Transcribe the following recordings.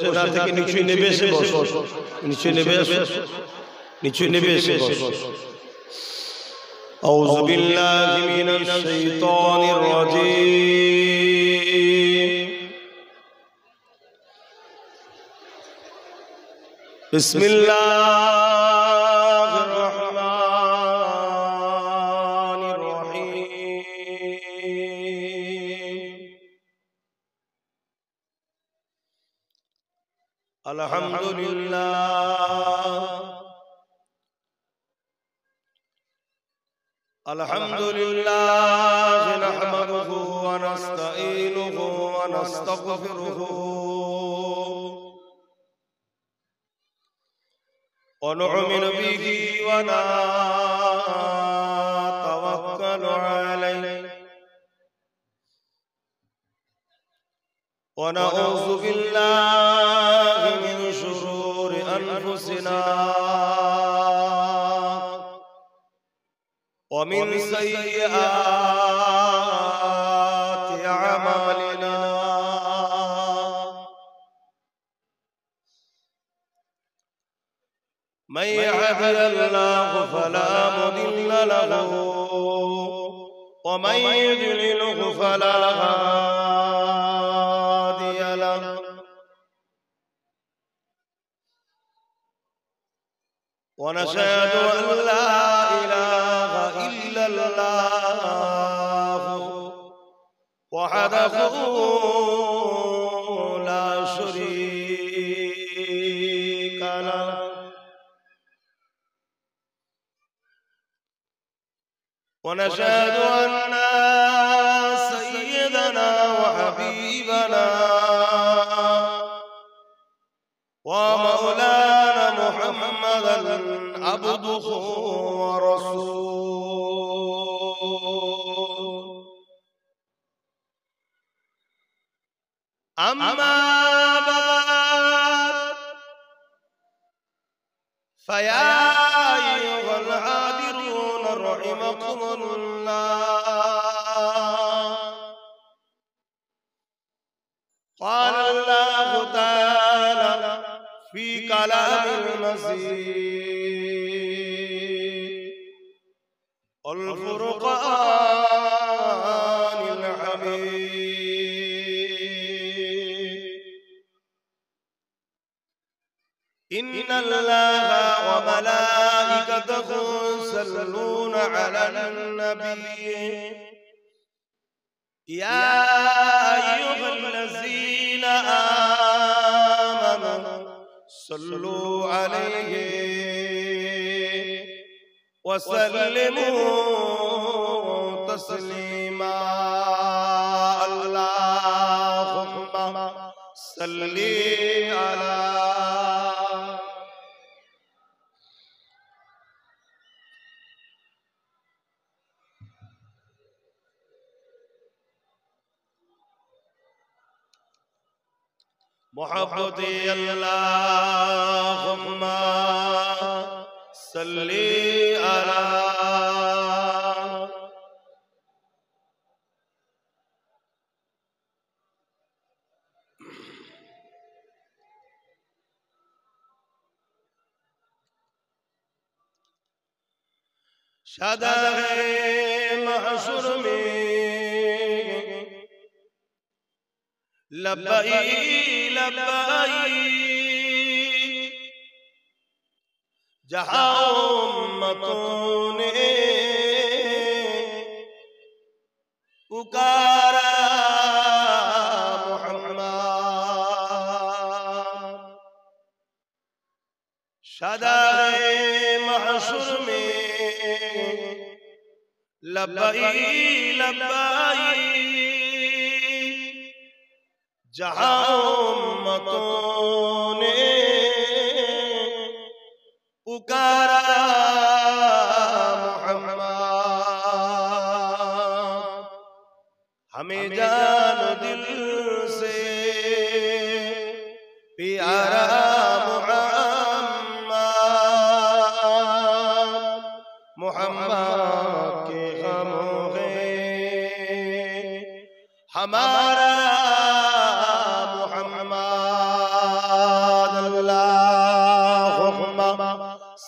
সেটা থেকে নিচে নেমে এসে বসো, নিচে নেমে এসে, নিচে নেমে এসে বসো। আউযু বিল্লাহি মিনাশ শাইতানির রাজীম। বিসমিল্লাহির রহমানির রহিম। আলহামদুলিল্লাহ নাহমাদুহু ওয়া নাস্তাঈনুহু ওয়া নাস্তাগফিরুহু ওয়া নু'মিনু বিহি ওয়া নাতাওয়াক্কালু আলাইহি ওয়া নাউযু বিল্লাহি মিন শুরুরি আনফুসিনা ومن سيئات أعمالنا من يهده الله فلا مضل له ومن يضلله فلا هادي له ونشهد أن لا إله إلا الله وحده لا شريك له ونشهد أن سيدنا وحبيبنا ومولانا محمدا عبده ورسوله أما بعد فيا أيها العابرون رحمكم الله قال الله تعالى في كلام المزيد الفرقان الحميد إن الله وملائكته يصلون على النبي يا أيها الذين آمنوا صلوا عليه وسلموا تسليما اللهم صل على محبتي اللهم صل على शादाए महशुर में लब्बाई लब्बाई जहां उम्मतों ने पुकारा मुहम्मद शादाए महशुर में लब्बाई लब्बाई जहां उम्मतों ने पुकारा मुहम्मद हमें जान दिल से प्यारा मुहम्मद के गमों में हमारा मुहम्मद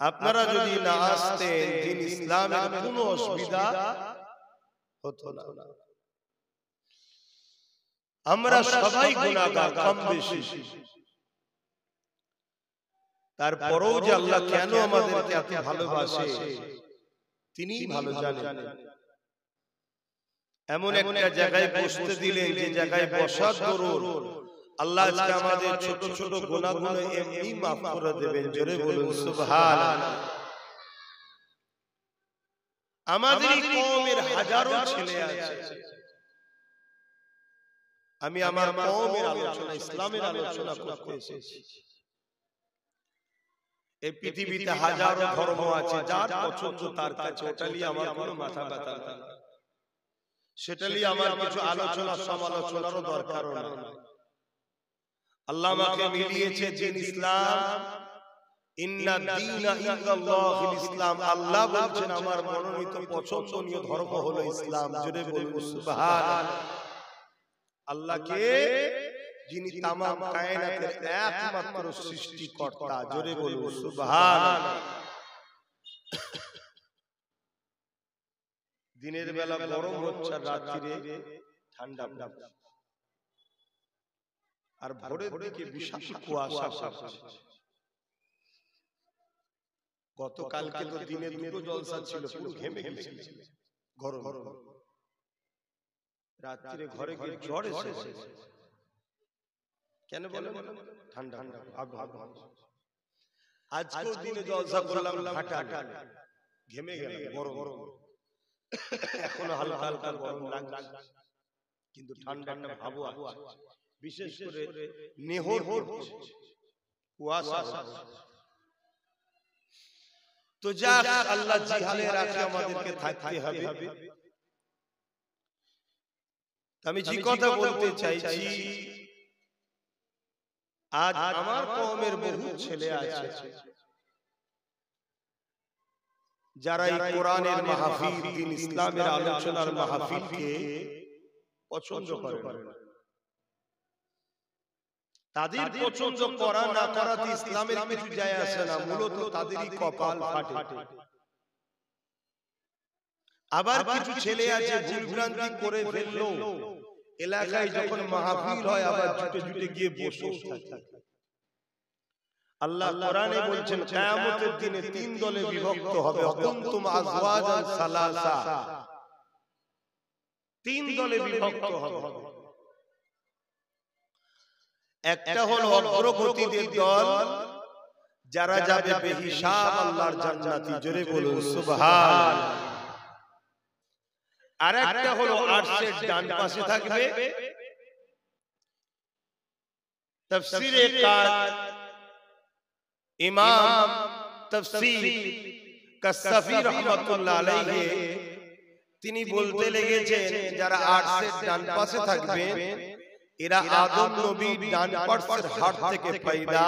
আপনারা যদি না আসতেন দিন ইসলামের কোনো অসুবিধা হতো না। আমরা সবাই গুনাহগার কম বেশি, তারপরেও যে আল্লাহ কেন আমাদেরকে এত ভালোবাসে তিনিই ভালো জানেন। এমন একটা জায়গায় বসতে দিলেন যে জায়গায় বসার দরুন আল্লাহ আজকে আমাদের ছোট ছোট গুনাহগুলো এমনি মাফ করে দেবেন। জোরে বলুন সুবহানাল্লাহ। আমাদের কওমের হাজারো ছেলে আছে, আমি আমার কওমের আলোচনা, ইসলামের আলোচনা করতে এসেছি। এই পৃথিবীতে হাজারো ধর্ম আছে, যার পছন্দ তার কাছে, ওটা নিয়ে আমার কোনো মাথা ব্যথা নেই, সেটা নিয়ে আমার কিছু আলোচনা সমালোচনারও দরকার নেই। আল্লাহ আমাকে মিলিয়েছে দিন ইসলাম, ইন্না দীনা ইনদাল্লাহিল ইসলাম। আল্লাহ বলছেন আমার মনোনীত পছন্দনীয় ধর্ম হলো ইসলাম। জোরে বলুন সুবহানাল্লাহ। আল্লাহকে যিনি তামাম কায়নাতের একমাত্র সৃষ্টিকর্তা, জোরে বলুন সুবহানাল্লাহ। দিনের বেলা গরম হচ্ছে, রাত্রিরে ঠান্ডা, আর ভোরের দিকে বিশাল কুয়াশা পড়ছে। গতকালকে তো দিনে দুটো জলসা ছিল, পুরো ঘেমে গেছে গরম, রাত্রিরে ঘরে গিয়ে জ্বর এসেছে। কেন বলেন? ঠান্ডা আবহাওয়া। আজকেও দিনে জলসা করলাম, ঘাটা ঘেমে গেল, গরম, এখনো হালকা হালকা গরম লাগছে, কিন্তু ঠান্ডা একটা ভাবও আছে। বিশেষ করে নেহর পড়ছে, কুয়াশা। তো যাক, আল্লাহ জিহালে রাখে, আমাদেরকে থাকতে হবে। আমি যে কথা বলতে চাইছি, আজ আমার কওমের বহু ছেলে আছে যারা এই কোরআনের মাহফিল, দ্বীন ইসলামের আলোচনার মাহফিলকে পছন্দ করে না। তাদের পছন্দ করা না করাতে ইসলামের কিছু যায় আসে না, মূলত তাদেরই কপাল ফাটে। আবার কিছু ছেলে আছে ভুলভ্রান্তি করে ফেললো, এলাকায় যখন মাহফিল হয় আবার জুটে জুটে গিয়ে বসে থাকে। আল্লাহ কোরআনে বলছেন কিয়ামতের দিনে তিন দলে বিভক্ত হবে, কুনতুম আজওয়াজান সালাসা, তিন দলে বিভক্ত হবে। একটা হলো অগ্রগতিদের দল, যারা যাবে বেহিসাব আল্লাহর জান্নাতি। জোরে বলুন সুবহানাল্লাহ। আর একটা হলো আরশের ডান পাশে থাকবে। তাফসীরে কাদ ইমাম তাফসীর কাসসাফি রাহমাতুল্লাহ আলাইহি তিনি বলতে লেগেছেন, যারা আরশের ডান পাশে থাকবে এরা আদম নবীর ডান পাশের হাত থেকে পয়দা,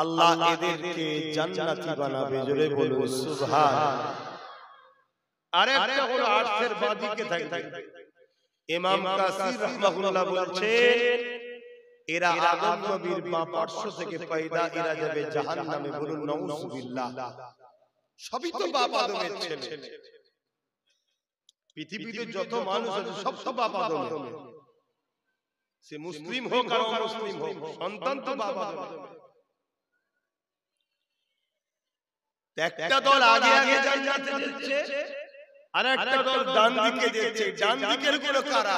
আল্লাহ এদেরকে জান্নাতি বানাবে। জোরে বলুন সুবহানাল্লাহ। আরেকটা হলো আরশের বাদিকে থাকবে। ইমাম কাসির রাহমাহুল্লাহ বলছেন এরা আদম নবীর বাম পার্শ্ব থেকে পয়দা, এরা যাবে জাহান্নামে। বলুন নাউযুবিল্লাহ। সবই তো বাপ আদমের ছেলে। পৃথিবীতে যত মানুষ আছে সব তো বাপ আদমের, সে মুসলিম হোক আর অমুসলিম হোক, সন্তান তো বাপ আদমের। একটা দল আগে আগে জান্নাতে যাচ্ছে, আর একটা দল ডান দিকে যাচ্ছে। ডান দিকের গুলো কারা?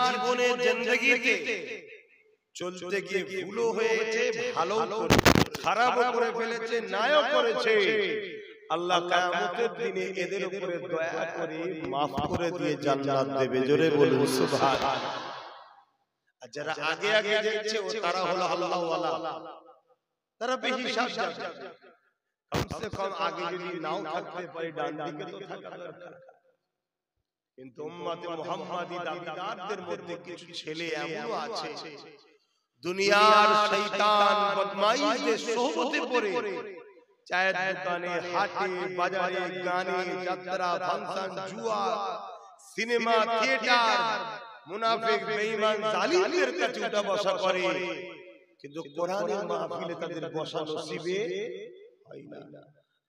জীবনের জিন্দেগিতে চলতে গিয়ে ভুলও হয়েছে, ভালো খারাপও করে ফেলেছে, নাও করেছে। আল্লাহ কিয়ামতের দিনে এদের উপরে দয়া করে maaf করে দিয়ে জান্নাত দেবে। জোরে বলুন সুবহানাল্লাহ। আর যারা আগে আগে যাচ্ছে তারা হলো আল্লাহ ওয়ালা, তারা বেহিসাব যাবে। কমসে কম আগে যদি নাও থাকতে পারে ডান দিকে তো থাকা দরকার। কিন্তু উম্মতে মুহাম্মাদি দাবিদারদের মধ্যে কিছু ছেলে এমনও আছে দুনিয়ার শয়তান বদমাইশদের সোহবতে পড়ে চায়ের দোকানে, হাটে, বাজারে, গানে, যাত্রা, ফাংশন, জুয়া, সিনেমা, থিয়েটার, মুনাফিক, বেঈমান, জালিমদের কাছে উঠা বসা করে। কিন্তু কোরআনের মাহফিলে তাদের বসা নসিবে হয় না।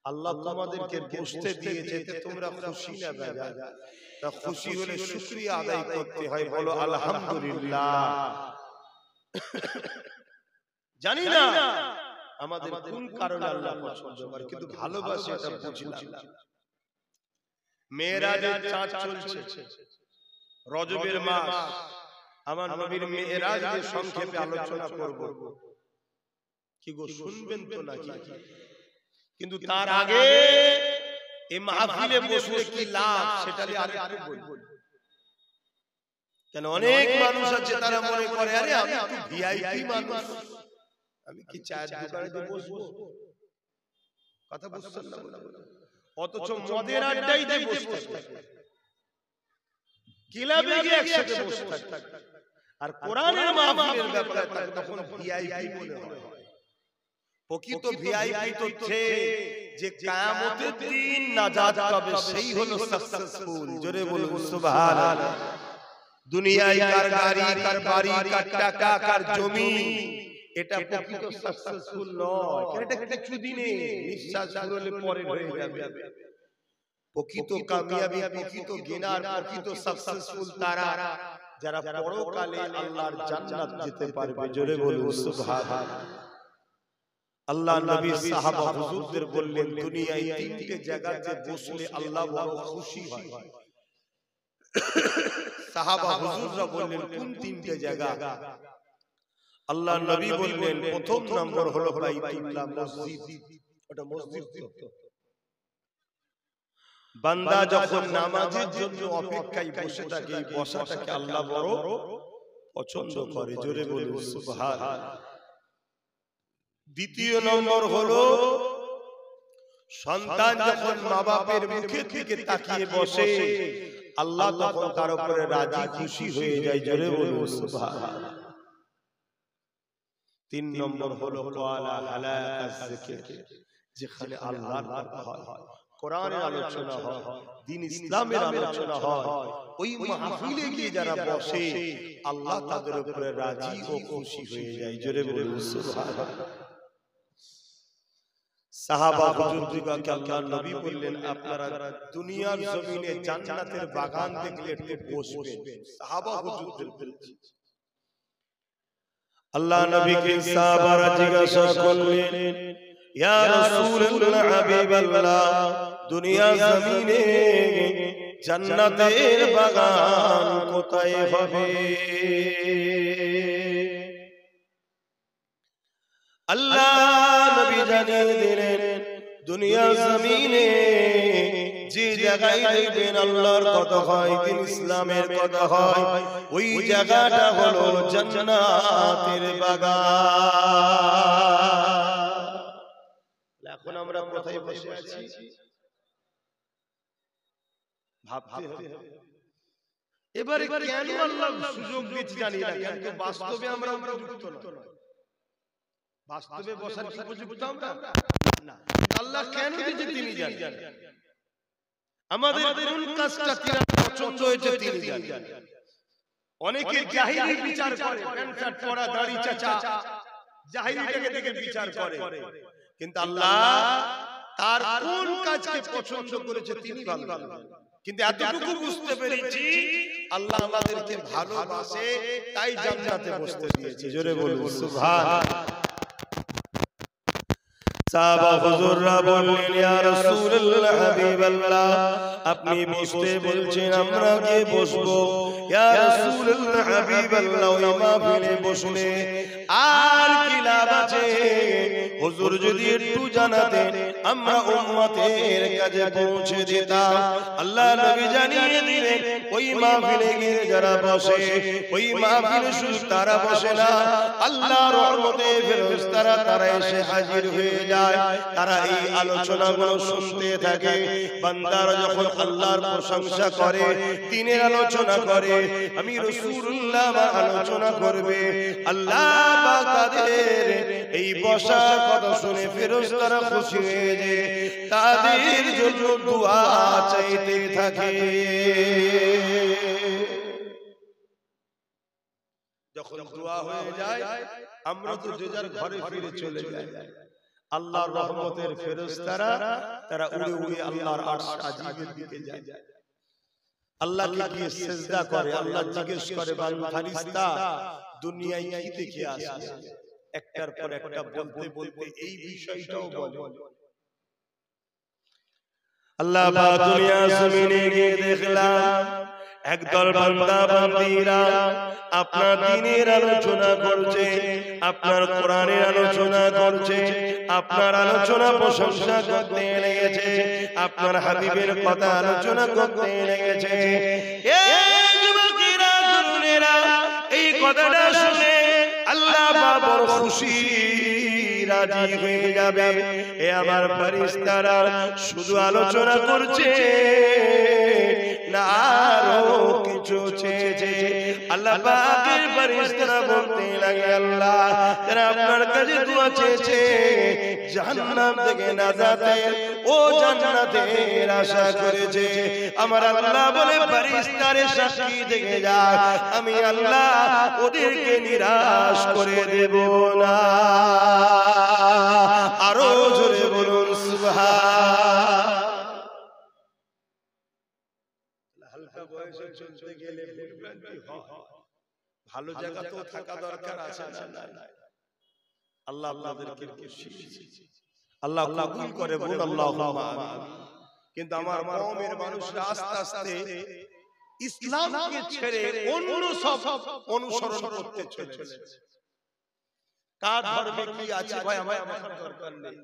আল্লাহ তোমাদেরকে বসতে দিয়েছে, তোমরা খুশি না বেজার? তা খুশি হলে শুকরিয়া আদায় করতে হয়, বলো আলহামদুলিল্লাহ। জানি না আমাদের কোন কারণে আল্লাহ পছন্দ করে, কিন্তু ভালোবাসে এটা বুঝলাম। মেরাজের চাঁদ চলছে, রজবের মাস, আমার নবীর মেরাজের সংক্ষেপে আলোচনা করব। কি গো শুনবেন তো নাকি? কিন্তু তার আগে এই মাহফিলে বসলে কি লাভ সেটা আরেকটু বলবো। কেন অনেক মানুষ আছে তারা মনে করে আরে আমি একটু ভিআইপি মানুষ, আমি কি চায়ের দোকানে বসবো? কথা বুঝছেন না? অথচ মদের আড্ডায় যে বসতে থাকে, ক্লাবে গিয়ে একসাথে বসে থাকে, আর কোরআনের মাহফিলের ব্যাপারে তাকে তখন ভিআইপি মনে হয়। প্রকৃত ভিআইপি তো সে যে কিয়ামতের দিন নাজাত পাবে, সেই হলো সাকসেসফুল। জোরে বলুন সুবহানাল্লাহ। দুনিয়ায় কার গাড়ি, কার বাড়ি, কার টাকা, কার জমি, এটা প্রকৃত সাকসেসফুল নয়। এটা কিছু দিনে নিঃশ্বাস ফেললে পরে হয়ে যাবে। প্রকৃত কামিয়াবি, প্রকৃত গিনার, প্রকৃত সাকসেসফুল তারা যারা পরকালে আল্লাহর জান্নাত যেতে পারবে। জোরে বলুন সুবহানাল্লাহ। আল্লাহ নবী সাহাবা হুজুরদের বললেন, দুনিয়ায় তিনটে জায়গাতে বসলে আল্লাহ বড় খুশি হয়। সাহাবা হুজুররা বললেন, কোন তিনটে জায়গা? আল্লাহ নবী বললেন, প্রথম নম্বর হলো বাইতুল্লাহ, মসজিদ। ওটা মসজিদ। বান্দা যখন নামাজের জন্য অপেক্ষায় বসে থাকে, এই বসাটাকে আল্লাহ বড় পছন্দ করে। জোরে বলুন সুবহানাল্লাহ। দ্বিতীয় নম্বর হলো সন্তান যখন মা বাপের মুখের দিকে তাকিয়ে বসে, আল্লাহ তখন তার উপরে রাজি খুশি হয়ে যায়। জোরে বলুন সুবহানাল্লাহ। তিন নম্বর হলো ওয়ালা হালাকাজ যিকির, যেখানে আল্লাহর কথা হয়, কোরআনের আলোচনা হয়, দ্বীন ইসলামের আলোচনা হয়, ওই মাহফিলে গিয়ে যারা বসে আল্লাহ তাদের উপরে রাজি ও খুশি হয়ে যায়। জোরে বলুন সুবহানাল্লাহ। সাহাবা হুজুরদিগকে আল্লাহর নবী বললেন, আপনারা দুনিয়ার জমিনে জান্নাতের বাগান দেখলে একটু বসবেন। সাহাবা হুজুরদের বলছে। আল্লাহ নবীকে সাহাবারা জিজ্ঞাসা করলেন, ইয়া রাসূলুল্লাহ, হাবিবাল্লাহ, দুনিয়ার জমিনে জান্নাতের বাগান কোথায় হবে? আল্লাহ নবী জানিয়ে দিলেন, দুনিয়ার জমিনে যে জায়গায় দেখবেন আল্লাহর কথা হয়, দ্বীন ইসলামের কথা হয়, ওই জায়গাটা হলো জান্নাতের বাগান। এখন আমরা কোথায় বসে আছি ভাবতে হবে। এবারে কেন আল্লাহ সুযোগ দিতে জানি না, কিন্তু বাস্তবে আমরা উপযুক্ত নয়। বাস্তবে বসার কি উপযুক্ত আমরা না? আল্লাহ কেন দিতে তিনি জানেন। আমাদের কোন কাজটা তিনার পছন্দ হয়েছে তিনি জানেন। অনেকে জাহিলি বিচার করে, প্যান্ট শার্ট পরা, দাড়ি চাচা, জাহিলিটাকে দেখে বিচার করে, কিন্তু আল্লাহ তার কোন কাজকে পছন্দ করেছে তিনি ভালো জানেন। কিন্তু এতটুকু বুঝতে পেরেছি, আল্লাহ আমাদেরকে ভালোবাসে, তাই জান্নাতে বসতে দিয়েছে। জোরে বলুন সুবহানাল্লাহ। সাহাবা হুজুররা বললেন, ইয়া রাসূলুল্লাহ, হাবিবাল্লাহ, আপনি বসতে বলছেন, আমরা গিয়ে বসবো। ইয়া রাসূলুল্লাহ, হাবিবাল্লাহ, ওই মাহফিলে বসলে আর কি লাভ আছে? হুজুর যদি একটু জানাতেন, আমরা উম্মতের কাছে পৌঁছে দিতাম। আল্লাহ নবী জানিয়ে দিলেন, ওই মাহফিলে গিয়ে যারা বসে, ওই মাহফিলে শুধু তারা বসে না, আল্লাহর রহমতে ফেরেশতারা তারা এসে হাজির হয়ে যায়। তারা এই আলোচনাগুলো শুনতে থাকে। বান্দারা যখন আল্লাহর প্রশংসা করে, দ্বীনের আলোচনা করে, আমি রাসূলুল্লাহ আলোচনা করবে, আল্লাহ পাক তাদের এই বসার কথা শুনে ফেরেশতারা খুশি হয়ে যায়, তাদের জন্য দোয়া চাইতে থাকে। যখন দোয়া হয়ে যায় আমরা তো যে যার ঘরে ফিরে চলে যাই। আল্লাহর রহমতের ফেরেশতারা তারা উড়ে উড়ে আল্লাহর আরশ আজিমের দিকে যায়। আল্লাহকে গিয়ে সিজদা করে। আল্লাহ জিজ্ঞেস করে বান্দা ফেরেশতা দুনিয়ায় কি দেখে আসলে? একটার পর একটা বলতে বলতে এই বিষয়টাও বলে। আল্লাহ পাক দুনিয়া জমিনে গিয়ে দেখলাম একদল বান্দা বান্দীরা আপনার দ্বীনের আলোচনা করছে, আপনার কোরআনের আলোচনা করছে, আপনার আলোচনা প্রশংসা করতে লেগেছে, আপনার হাবিবের কথা আলোচনা করতে লেগেছে। এই যুবকেরা তরুণেরা এই কথাটা শুনে আল্লাহ বাবার খুশি রাজি হয়ে যাবে। এ আমার ফেরেশতারা শুধু আলোচনা করছে না আরো কিছু চেয়েছে। আল্লাহ পাকের ফেরেশতারা বলতে লাগে আল্লাহ তারা আপনার কাছে দোয়া চেয়েছে জাহান্নাম থেকে নাজাতের, ও জান্নাতের আশা করেছে। আমার আল্লাহ বলে ফেরেশতারে সাক্ষী থেকে যা, আমি আল্লাহ ওদেরকে নিরাশ করে দেব না। আরো জোরে বলুন সুবহান। হালকা বয়সে চলতে গেলে ভুলভ্রান্তি হয়, ভালো জায়গাতেও থাকা দরকার আছে না? আল্লাহ আপনাদেরকে খুশি, আল্লাহ কবুল করে বলুন আল্লাহুম্মা আমিন। কিন্তু আমার কওমের মানুষরা আস্তে আস্তে ইসলামকে ছেড়ে অন্য সব অনুসরণ করতে চলেছে। কার ধর্মে কি আছে ভাই আমার দরকার নেই,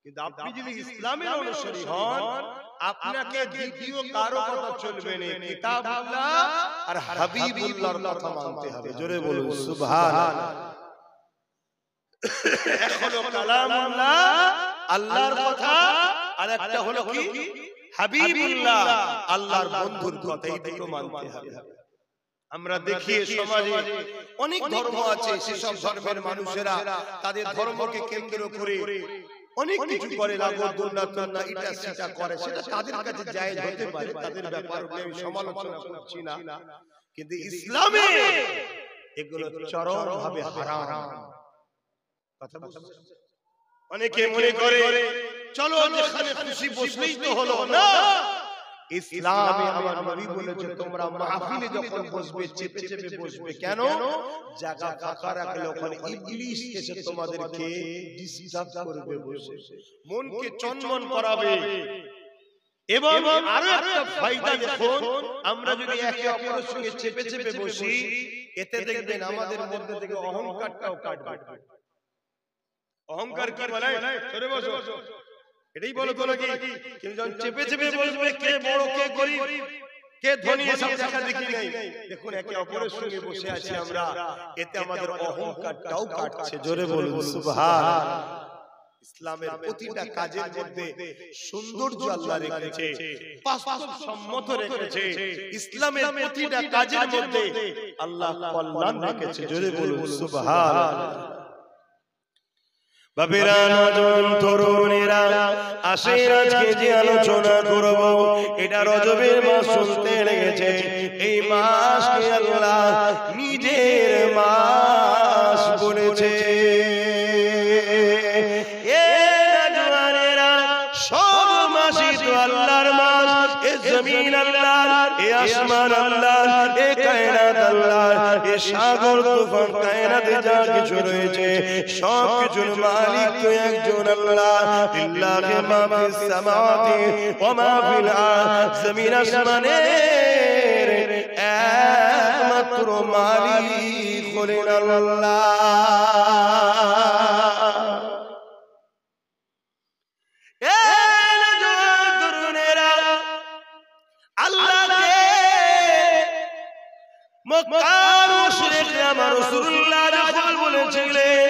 কিন্তু আপনি যদি ইসলামের অনুসারী হন আপনাকে দ্বিতীয় কারো কথা চলবে না, কিতাবুল্লাহ আর হাবিবুল্লাহর কথা মানতে হবে। জোরে বলুন সুবহানাল্লাহ। এক হলো কালামুল্লাহ আল্লাহর কথা, আর একটা হলো কি হাবিবুল্লাহ আল্লাহর বন্ধুর কথা। এই দুটো মানতে হবে। আমরা দেখি সমাজে অনেক ধর্ম আছে, সেসব ধর্মের মানুষেরা তাদের ধর্মকে কেন্দ্র করে অনেক কিছু করে, লাগোদুল্লাহ এটা সেটা করে, সেটা তাদের কাছে জায়েজ হতে পারে, তাদের ব্যাপারে আমি সমালোচনা করছি না। কিন্তু ইসলামে এগুলো চরমভাবে হারাম। কথা বুঝছেন? অনেকে মনে করে চলো যেখানে খুশি বসলেই তো হলো না। ইসলামে আমার নবী বলেছে তোমরা মাহফিলে যখন বসবে চেপে চেপে বসবে। কেন? জায়গা ফাঁকা রাখলে ওখানে ইবলিস এসে তোমাদেরকে ডিস্টার্ব করবে, বসে মনকে চনমন করাবে। এবং আরো একটা ফায়দা দেখুন, আমরা যদি একে অপরের সঙ্গে চেপে চেপে বসি এতে দেখবেন আমাদের মধ্যে থেকে অহংকারটাও কাটবে। অহংকার কি বলে? সরে বসো, এটাই বলো তো নাকি? কিন্তু যখন চেপে চেপে বসবে কে বড় কে গরিব কে ধনী এসব দেখা দেখি নাই। দেখুন একে অপরের সঙ্গে বসে আছি আমরা, এতে আমাদের অহংকারটাও কাটছে। জোরে বলুন সুবহান। ইসলামের প্রতিটা কাজের মধ্যে সৌন্দর্য আল্লাহ রেখেছে, বাস্তবসম্মত রেখেছে। ইসলামের প্রতিটা কাজের মধ্যে আল্লাহ কল্যাণ রেখেছে। জোরে বলুন সুবহান। বাবেরা নজন তরুণেরা আসেন আজকে যে আলোচনা করব, এটা রজবের মাস চলতে লেগেছে। এই মাসকে আল্লাহ নিজের মাস বলেছে। সব মাসই তো আল্লাহর মাস। এ জমিন আল্লাহর, এ আসমান আল্লাহর, এ কায়নাত আল্লাহর, এ সাগর তুফান কায়নাতে যা কিছু রয়েছে সব কিছুর মালিক তো একজন আল্লাহ। লিল্লাহি মা ফিস সামাওয়াতি ওয়া মা ফিল আরদ। জমিন আসমানের একমাত্র মালিক হলেন আল্লাহ। মক্কার মুশরিকরা আমার রাসূলুল্লাহ যখন বলেছিলেন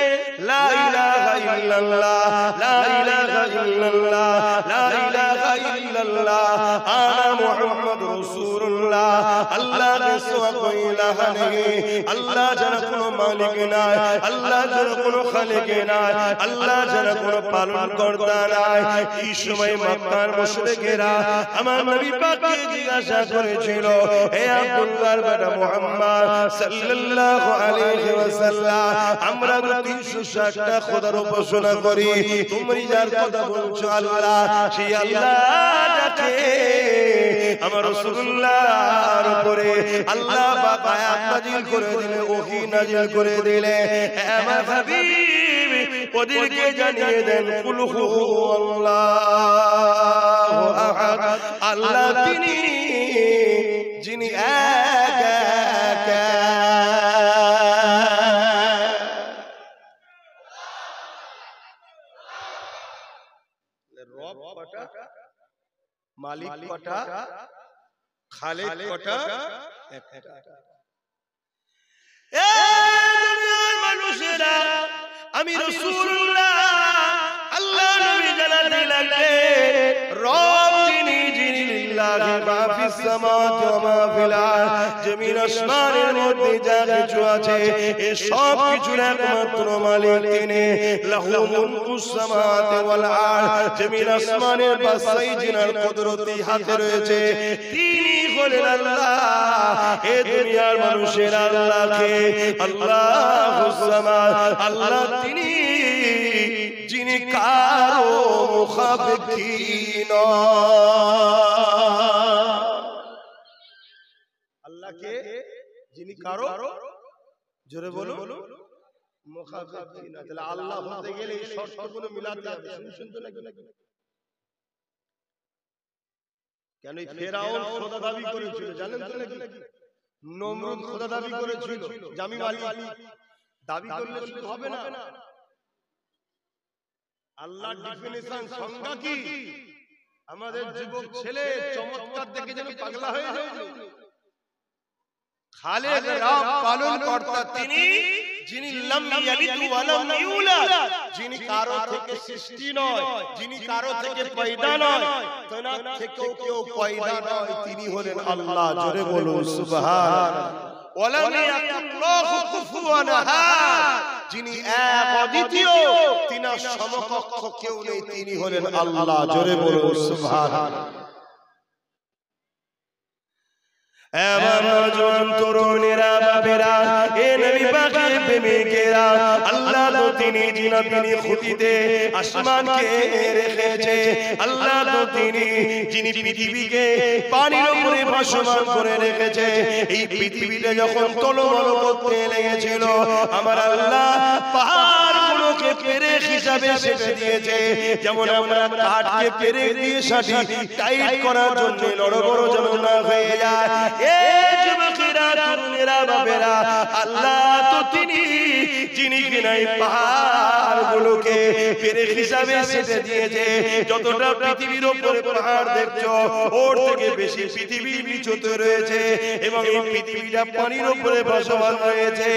লা ইলাহা ইল্লাল্লাহ, লা ইলাহা ইল্লাল্লাহ, লা ইলাহা ইল্লাল্লাহ, আনা মুহাম্মাদুর রাসূলুল্লাহ, আল্লাহ, আল্লাহকে সিওয়া কোন ইলাহা নেই, আল্লাহ ছাড়া কোনো মালিক নাই, আল্লাহ ছাড়া কোনো খালিক নাই, আল্লাহ ছাড়া কোনো পালনকর্তা নাই। এই সময় মক্কার মুশরিকেরা আমার নবী পাককে জিজ্ঞাসা করেছিল, হে আব্দুল্লাহর বেটা মুহাম্মদ সাল্লাল্লাহু আলাইহি ওয়াসাল্লাম, আমরা তো 360টা খোদার উপাসনা করি, তুমি যার কথা বলছো আল্লাহ, সেই আল্লাহটাকে আমার রাসূলুল্লাহর উপরে আল্লাহ পাক আয়াত নাযিল করে দিলে, ওহী নাযিল করে দিলে, আমার হাবিব ওদেরকে জানিয়ে দেন কুল হুয়াল্লাহু আহাদ, আল্লাহ তিনি যিনি এক এক। রব কটা, মালিক কটা, খালিক কটা, একটা। এ দুনিয়ার মানুষেরা, আমি রাসূলুল্লাহ আল্লাহ নবী জানাতে লাগলেন, রব যিনি, যিনি লিল্লাহি মা ফিস সামাওয়াতি ওয়া মা ফিল আরদ, জমিন আসমানের মধ্যে যা কিছু আছে এই সব কিছুর একমাত্র মালিক তিনি। লাহু মুলকুস সামাওয়াতি ওয়াল আরদ, জমিন আসমানের বাদশাহী জিনার কুদরতি হাতে রয়েছে, তিনি হলেন আল্লাহ। এ দুনিয়ার মানুষের আল্লাহকে আল্লাহুস সামাদ, আল্লাহ তিনি যিনি কারো মুখাপেক্ষী নয়। আল্লাহকে যিনি কারো, জোরে বলো, মুখাপেক্ষী না। তাহলে আল্লাহ হতে গেলে এই শর্তগুলো মিলাতে হবে। শুনছেন তো নাকি? কেন ফেরাউন খোদা দাবি করেছিল জানেন তো নাকি? নমরুদ খোদা দাবি করেছিল, জামি মালিক দাবি করলে শুধু হবে না। আল্লাহর ডেফিনিশন, সংজ্ঞা কি? আমাদের যুবক ছেলে চমৎকার দেখে যেন পাগলা হয়ে যায়। খালেক রব পালনকর্তা তিনি, যিনি লাম ইয়ালিদ ওয়া লাম ইউলাদ, যিনি কারো থেকে সৃষ্টি নয়, যিনি কারো থেকে পয়দা নয়, তেনার থেকেও কেউ পয়দা নয়, তিনি হলেন আল্লাহ। জোরে বলুন সুবহানাল্লাহ। ওয়ালাম ইয়াকুল্লাহু কুফুয়ান আহাদ, যিনি এক অদ্বিতীয়, তিনার সমকক্ষ কেউ নেই, তিনি হলেন আল্লাহ। জোরে বলুন সুবহানাল্লাহ। এমন নওজোয়ান তরুণেরা, বাপেরা, এ নবী পাকের প্রেমিকেরা, আল্লাহ তো তিনি, যিনি খুঁটিতে আসমানকে রেখেছে, আল্লাহ তো তিনি, যিনি পৃথিবীকে পানির উপরে ভাসমান করে রেখেছে। এই পৃথিবীটা যখন টলমল করতে লেগেছিল, আমার আল্লাহ পাহাড়গুলোকে পেরেক হিসাবে সেটে দিয়েছে। যেমন আমরা কাঠকে পেরেক দিয়ে সাটি টাইট করার জন্য বড় বড় যেন না হয়ে যায়, আল্লাহ তো তিনি, যিনি কিনা পাহাড়গুলোকে পেরেক হিসাবে সেটে দিয়েছে। যতটা পৃথিবীর উপরে পাহাড় দেখছো, ওর থেকে বেশি পৃথিবী নিচুতে রয়েছে, এবং এই পৃথিবীটা পানির উপরে ভাসমান রয়েছে।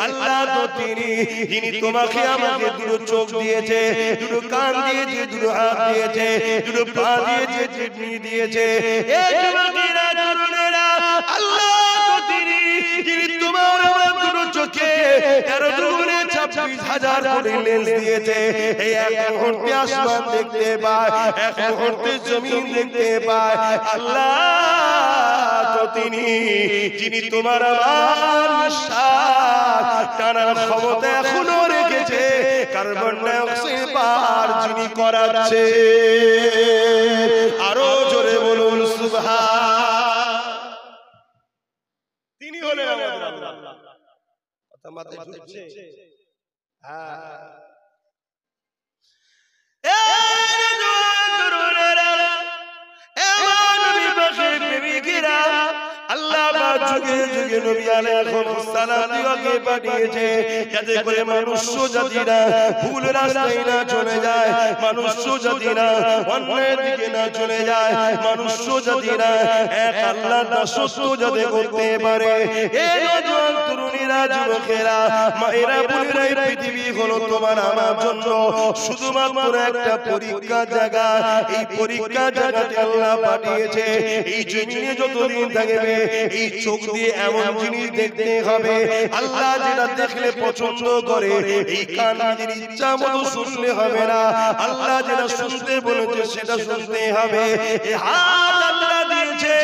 আল্লাহ তো তিনি, যিনি তোমাকে আমাকে দুটো চোখ দিয়েছে, দুটো কান দিয়েছে, দুটো হাত দিয়েছে, দুটো পা দিয়েছে, কিডনি দিয়েছে। এই যুবকেরা, তরুণেরা, আল্লাহ তো তিনি, যিনি তোমার আমার দুটো চোখে 13 দুগুণে 26,000 কোটি লেন্স দিয়েছে। এই এক মুহূর্তে আসমান দেখতে পায়, এক মুহূর্তে জমিন দেখতে পায়। আল্লাহ তো তিনি, যিনি তোমার আমার নিঃশ্বাস টানার ক্ষমতা এখনো রেখেছে, কার্বন ডাইঅক্সাইড পার যিনি করাচ্ছে। আরো জোরে বলুন সুবহান। তিনি হলেন আমাদের আল্লাহ। কথা মাথায় ঢুকছে? হ্যাঁ। আল্লাহ যুগে যুগে নবী আলাইহিস সালাম দিকে পাঠিয়েছে, যাতে করে মানুষ জাতিরা ভুল রাস্তায় না চলে যায়, মানুষ জাতিরা অন্যের দিকে না চলে যায়, মানুষ জাতিরা এক আল্লাহর দাসত্ব যাতে করতে পারে। এই নওজোয়ান তরুণী তরুণীরা, যুবকেরা, মায়েরা, বোনেরা, এই পৃথিবী হলো তোমার আমার জন্য শুধুমাত্র একটা পরীক্ষা জায়গা। এই পরীক্ষা জায়গাতে আল্লাহ পাঠিয়েছে। এই জমিনে যতদিন থাকবে এই চোখ দিয়ে এমন জিনিস দেখতে হবে আল্লাহ যেটা দেখলে পছন্দ করে। এই কান দিয়ে ইচ্ছা মতো শুনলে হবে না, আল্লাহ যেটা শুনতে বলেছে সেটা শুনতে হবে। এই হাত আল্লাহ দিয়েছে,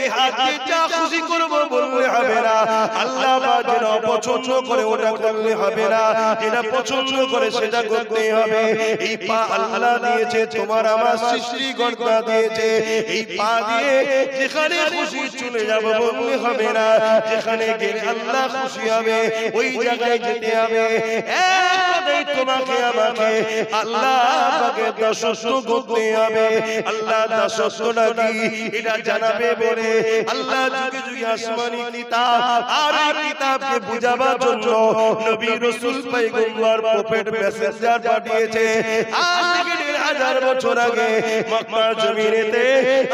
এই হাতকে যা খুশি করব বললে হবে না, আল্লাহ যেটা অপছন্দ করে ওটা করলে হবে না, যেটা পছন্দ করে সেটা করতে হবে। এই পা আল্লাহ দিয়েছে, তোমার আমার সৃষ্টিকর্তা দিয়েছে। এই পা দিয়ে যেখানে খুশি চলে যাব বললে হবে না, যেখানে গেলে আল্লাহ খুশি হবে ওই জায়গায় যেতে হবে। একটাই তোমাকে আমাকে আল্লাহ পাকে দাসত্ব করতে হবে। আল্লাহ দাসত্বটা কি এটা জানাবে বলে আল্লাহ যুগে যুগে আসমানি কিতাব আর এই কিতাবকে বুঝাবার জন্য নবী রাসূল পয়গম্বর প্রফেট মেসেঞ্জার পাঠিয়েছে। আজ থেকে ১৫০০ বছর আগে মক্কার জমিনেতে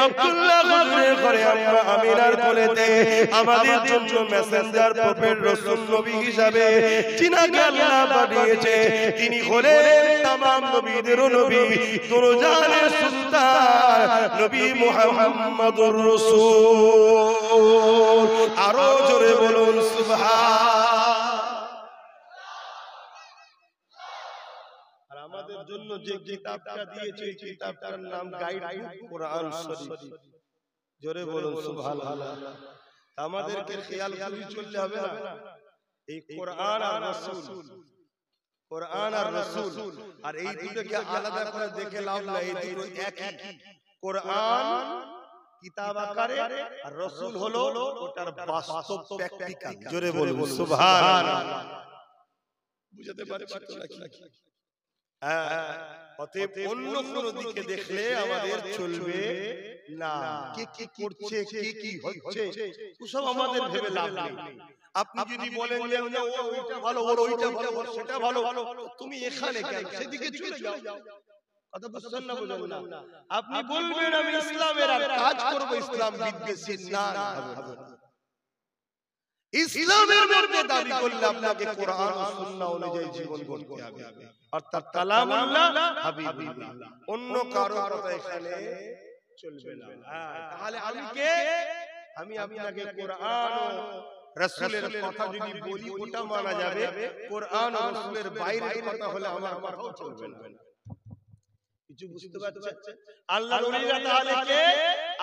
আব্দুল্লাহ হুজুরের ঘরে আম্মা আমিনার কোলেতে আমাদের জন্য মেসেঞ্জার প্রফেট রাসূল নবী হিসাবে যিনাকে আল্লাহ পাঠিয়েছে তিনি হলেন तमाम নবীদের নবী দুরজানের সুলতান নবী মুহাম্মদুর রাসূল। আরো জোরে বলুন সুবহান। আর আমাদের জন্য যে কিতাবটা দিয়েছে এই কিতাবটার নাম গাইড কোরআন শরীফ। জোরে বলুন সুবহানাল্লাহ। আমাদেরকে খেয়াল করে চলতে হবে না, এই কোরআন আর রাসূল, কোরআন আর রাসূল আর এই দুটোকে আলাদা করে দেখে লাভ নাই। এই দুটো একই। কোরআন কিতাব আকারে আর রাসূল হলো ওটার বাস্তব প্র্যাকটিক্যাল। জোরে বলুন সুবহানাল্লাহ। বুঝতে পারছেন তো নাকি? হ্যাঁ, অতএব অন্য কোন দিকে দেখলে আমাদের চলবে না। কে কি করছে, কে কি হচ্ছে ওসব আমাদের ভেবে লাভ নেই। আপনি যদি বলেন যে ওইটা ভালো, ওর ওইটা ভালো, ওর সেটা ভালো, তুমি এখানে কেন, সেদিকে চলে যাও। কথা বুঝছেন না? বুঝেন না? আপনি বলবেন আমি ইসলামের আর কাজ করব, ইসলাম বিদ্বেষী না হবে না। ইসলামের মধ্যে দাবি করলে আপনাকে কোরআন ও সুন্নাহ অনুযায়ী জীবন গড়তে হবে, অর্থাৎ কালামুল্লাহ হাবিবুল্লাহ। অন্য কারো কথা এখানে চলবে না। তাহলে আমি কে? আমি আপনাকে কোরআন ও রাসূলের কথা যদি বলি ওটা মানা যাবে, কোরআন ও রাসূলের বাইরের কথা হলে আমার কথাও চলবে না। কিছু বুঝতে পারছেন? আল্লাহর ওলিরা তাহলে কে?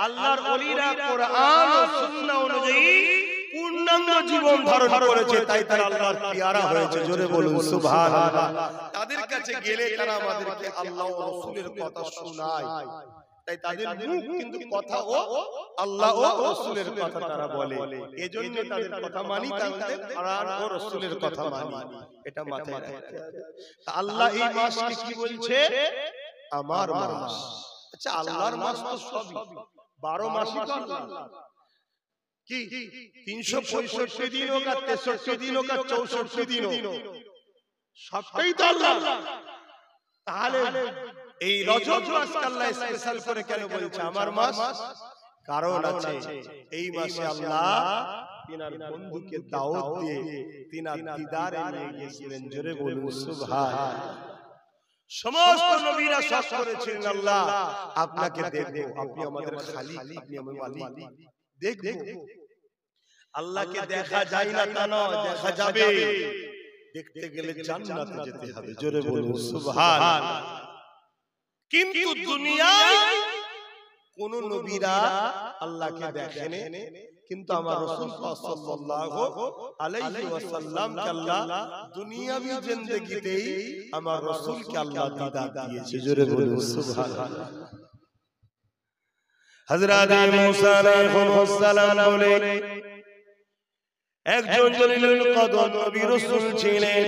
আল্লাহর ওলিরা কোরআন ও সুন্নাহ অনুযায়ী পূর্ণাঙ্গ জীবন ধারণ করেছে, তাই তারা আল্লাহর পেয়ারা হয়েছে। জোরে বলুন সুবহানাল্লাহ। তাদের কাছে গেলে তারা আমাদেরকে আল্লাহ ও রাসূলের কথা শোনায়, তাই তাদের মুখ কিন্তু কথা ও আল্লাহ ও রাসূলের কথা তারা বলে। এজন্য তাদের কথা মানি, তাদের কোরআন ও রাসূলের কথা মানি। এটা মাথায় রাখতে হবে। আল্লাহ এই মাসকে কি বলছে? আমার মাস। আচ্ছা, আল্লাহর মাস তো সবই, 12 মাসই তো আল্লাহ। কি 365 দিন হোক আর 63 দিন হোক আর 64 দিন হোক, সবটাই তো আল্লাহ। তাহলে এই রজব মাসকে আল্লাহ স্পেশাল করে কেন বলছে আমার মাস? কারণ আছে, এই মাসে আল্লাহ তিনার বন্ধুকে দাওয়াত দিয়ে তিনার দিদারে নিয়ে গিয়েছিলেন। জোরে বলুন সুবহান। সমস্ত নবীরা সাক্ষ করেছিলেন আল্লাহ আপনাকে দেখবো, আপনি আমাদের খালিক, আপনি আমাদের মালিক, দেখবো। আল্লাহকে দেখা যায় না তা নয়, দেখা যাবে। দেখতে গেলে জান্নাতে যেতে হবে। জোরে বলুন সুবহান। কিন্তু দুনিয়ায় কোন নবীরা আল্লাহকে দেখেন, কিন্তু আমার রাসূল সাল্লাল্লাহু আলাইহি ওয়াসাল্লামকে আল্লাহ দুনিয়াবি জিন্দেগিতেই আমার রাসূলকে আল্লাহ দিদার দিয়েছে। জোরে বলুন সুবহানাল্লাহ। হযরত মুসা আলাইহিস সালাম বলে একজন জলিলুল কদর নবী রাসূল ছিলেন,